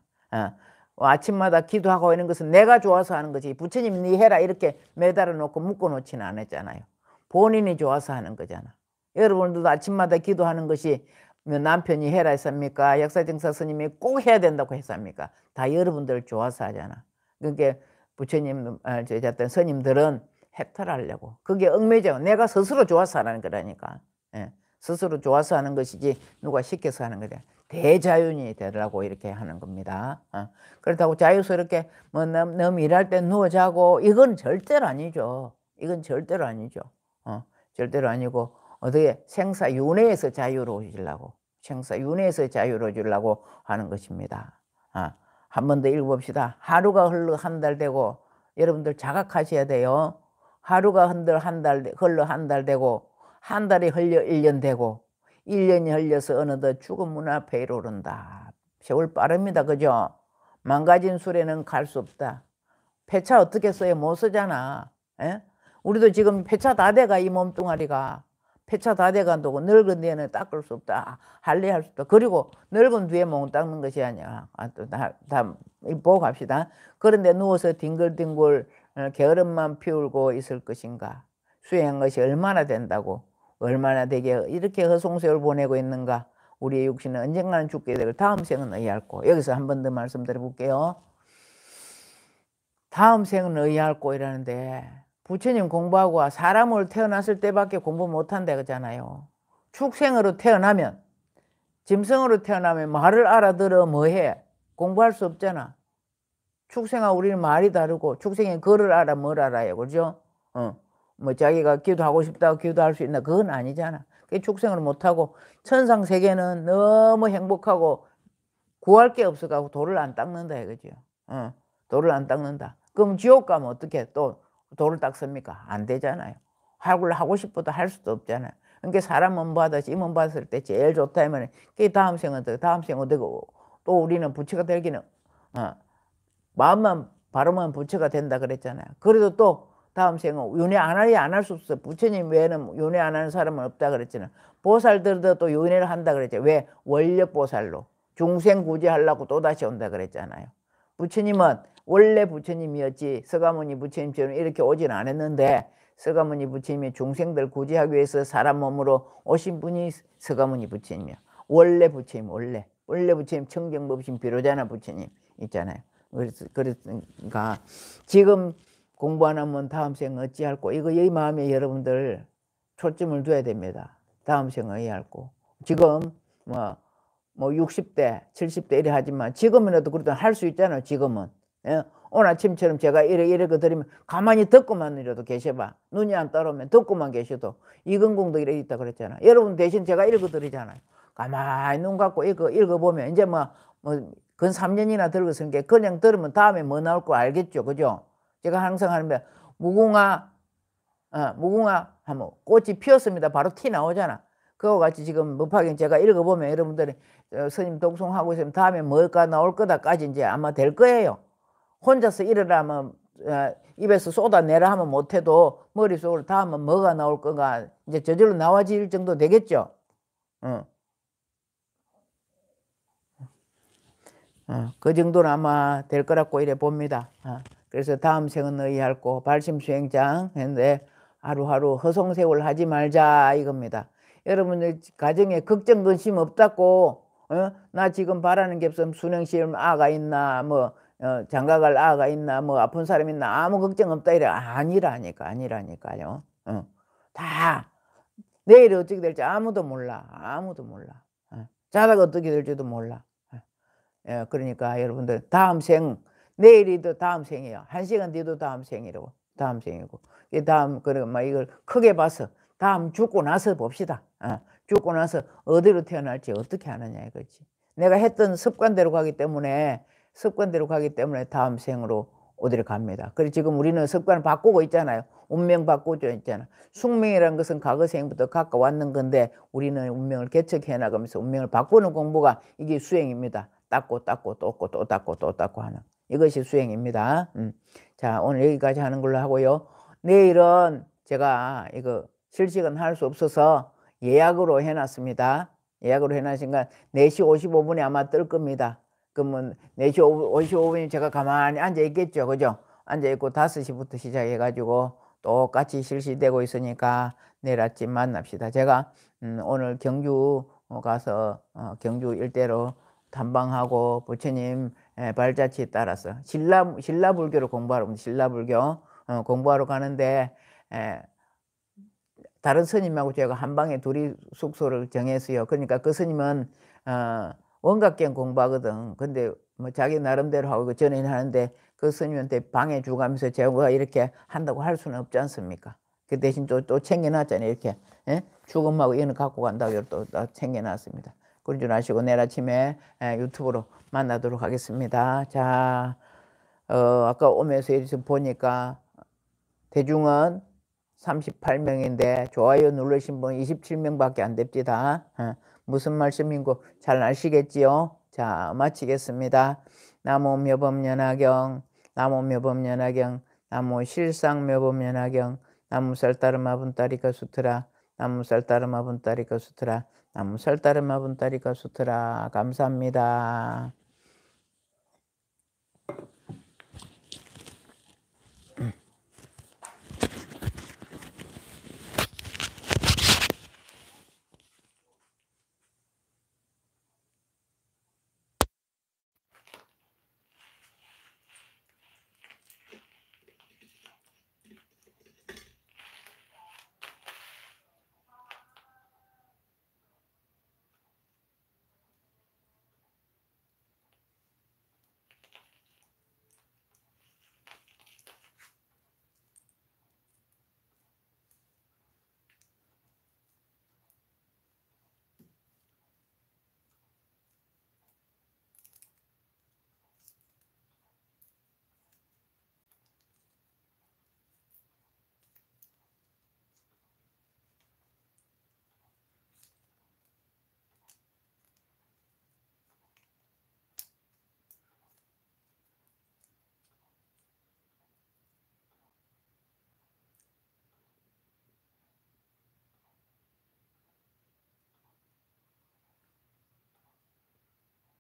아침마다 기도하고 이런 것은 내가 좋아서 하는 거지 부처님 네 해라 이렇게 매달아 놓고 묶어 놓지는 않았잖아요. 본인이 좋아서 하는 거잖아. 여러분들도 아침마다 기도하는 것이 남편이 해라 했습니까? 역사정사 스님이 꼭 해야 된다고 했습니까? 다 여러분들 좋아서 하잖아. 그러니까 부처님 어쨌든 스님들은 해탈하려고 그게 얽매이죠. 내가 스스로 좋아서 하는 거라니까. 예. 스스로 좋아서 하는 것이지 누가 시켜서 하는 거냐. 대자연이 되라고 이렇게 하는 겁니다. 그렇다고 자유스럽게 뭐 너무 일할 때 누워 자고 이건 절대로 아니죠. 이건 절대로 아니죠. 절대로 아니고 어떻게 생사윤회에서 자유로워지려고 생사윤회에서 자유로워지려고 하는 것입니다. 한 번 더 읽어봅시다. 하루가 흘러 한 달 되고 여러분들 자각하셔야 돼요. 하루가 흘러 한 달 되고 한 달이 흘려 1년 되고 1년이 흘려서 어느덧 죽은 문 앞에 이르른다. 세월 빠릅니다. 그죠? 망가진 술에는 갈 수 없다. 폐차 어떻게 써요? 못 쓰잖아. 에? 우리도 지금 폐차 다 돼가 이 몸뚱아리가. 폐차 다 돼간다고 늙은 뒤에는 닦을 수 없다. 할래할 수 없다. 그리고 늙은 뒤에 몸 닦는 것이 아니야. 다 보고 갑시다. 그런데 누워서 뒹굴뒹굴 게으름만 피울고 있을 것인가. 수행한 것이 얼마나 된다고. 얼마나 되게 이렇게 허송세월 보내고 있는가. 우리의 육신은 언젠가는 죽게 되고 다음 생은 의할고. 여기서 한 번 더 말씀드려 볼게요. 다음 생은 의할고 이라는데 부처님 공부하고 사람으로 태어났을 때밖에 공부 못한다 그러잖아요. 축생으로 태어나면 짐승으로 태어나면 말을 알아들어 뭐해? 공부할 수 없잖아. 축생하고 우리는 말이 다르고 축생이 글을 알아 뭘 알아요. 그죠? 뭐 자기가 기도하고 싶다고 기도할 수 있나? 그건 아니잖아. 그게 축생을 못하고 천상 세계는 너무 행복하고 구할 게 없어가지고 돌을 안 닦는다 이거죠. 돌을 안 닦는다. 그럼 지옥 가면 어떻게 또 돌을 닦습니까? 안 되잖아요. 하고 싶어도 할 수도 없잖아요. 그러니까 사람 몸 받아서 이 몸 받았을 때 제일 좋다 하면 그 다음 생은 되고 또 우리는 부처가 되기는 마음만 바르면 부처가 된다 그랬잖아요. 그래도 또 다음 생은 윤회 안 할 수 없어. 부처님 외에는 윤회 안 하는 사람은 없다 그랬잖아요. 보살들도 또 윤회를 한다 그랬죠. 왜? 원력보살로 중생 구제하려고 또다시 온다 그랬잖아요. 부처님은 원래 부처님이었지 서가모니 부처님처럼 이렇게 오진 않았는데 서가모니 부처님이 중생들 구제하기 위해서 사람 몸으로 오신 분이 서가모니 부처님이야. 원래 부처님 원래 부처님 청정법신 비로자나 부처님 있잖아요. 그러니까 지금 공부 안 하면 다음 생 어찌할꼬. 이거 이 마음에 여러분들 초점을 둬야 됩니다. 다음 생 어찌할꼬. 지금 뭐 60대 70대 이래 하지만 지금이라도 그래도 할 수 있잖아요. 지금은. 예? 오늘 아침처럼 제가 이렇게 드리면 가만히 듣고만이라도 계셔봐. 눈이 안 따라오면 듣고만 계셔도 이건공도 이래 있다 그랬잖아. 여러분 대신 제가 읽어드리잖아요. 가만히 눈 감고 읽어보면 이제 근 3년이나 들었으니까 그냥 들으면 다음에 뭐 나올 거 알겠죠. 그죠? 제가 항상 하는데 무궁화 하면 꽃이 피었습니다. 바로 티 나오잖아. 그거 같이 지금 법화경 제가 읽어보면 여러분들이 스님 독송하고 있으면 다음에 뭐가 나올 거다까지 이제 아마 될 거예요. 혼자서 읽으라면 입에서 쏟아내라 하면 못해도 머릿속으로 다음은 뭐가 나올 건가 이제 저절로 나와질 정도 되겠죠. 그 정도는 아마 될 거라고 이래 봅니다. 그래서 다음 생은 의할고 발심수행장 했는데 하루하루 허송세월 하지 말자 이겁니다. 여러분들 가정에 걱정 근심 없다고 나 지금 바라는 게 없으면 수능시험 아가 있나 뭐 장가갈 아가 있나 뭐 아픈 사람 있나 아무 걱정 없다 이래. 아니라니까요. 다 내일 어떻게 될지 아무도 몰라. 자다가 어떻게 될지도 몰라. 예, 그러니까 여러분들 다음 생 내일이도 다음 생이에요. 1시간 뒤도 다음 생이고 이 다음 그리고 막 이걸 크게 봐서 다음 죽고 나서 봅시다. 죽고 나서 어디로 태어날지 어떻게 하느냐 이거지. 내가 했던 습관대로 가기 때문에 다음 생으로 어디를 갑니다. 그리고 지금 우리는 습관을 바꾸고 있잖아요. 운명 바꾸죠 있잖아. 숙명이라는 것은 과거 생부터 갖고 왔는 건데 우리는 운명을 개척해 나가면서 운명을 바꾸는 공부가 이게 수행입니다. 닦고 또 닦고 하는 이것이 수행입니다. 자, 오늘 여기까지 하는 걸로 하고요. 내일은 제가 이거 실시간 할 수 없어서 예약으로 해놨습니다. 예약으로 해놨으니까 4시 55분에 아마 뜰 겁니다. 그러면 4시 55분에 제가 가만히 앉아 있겠죠. 그죠? 앉아 있고 5시부터 시작해가지고 똑같이 실시되고 있으니까 내일 아침 만납시다. 제가 오늘 경주 가서 경주 일대로 탐방하고 부처님 발자취에 따라서 신라불교를 공부하러 갑니다. 신라불교 공부하러 가는데 다른 스님하고 제가 한 방에 둘이 숙소를 정했어요. 그러니까 그 스님은 원각경 공부하거든. 근데 뭐 자기 나름대로 하고 전해는 하는데 그 스님한테 방해 주가면서 제가 이렇게 한다고 할 수는 없지 않습니까? 그 대신 또 챙겨놨잖아요. 이렇게 죽음하고 이는 갖고 간다고 또 챙겨놨습니다. 그런 줄 아시고 내일 아침에 유튜브로 만나도록 하겠습니다. 자, 아까 오면서 이렇게 보니까 대중은 38명인데 좋아요 누르신 분 27명밖에 안 됩니다. 무슨 말씀인고 잘 아시겠지요? 자, 마치겠습니다. 나무 묘법연화경, 나무 묘법연화경, 나무 실상묘법연화경, 나무 쌀따르마 분따리카 수트라, 나무 쌀따르마 분따리카 수트라, 나무 쌀따르마 분따리카 수트라. 감사합니다.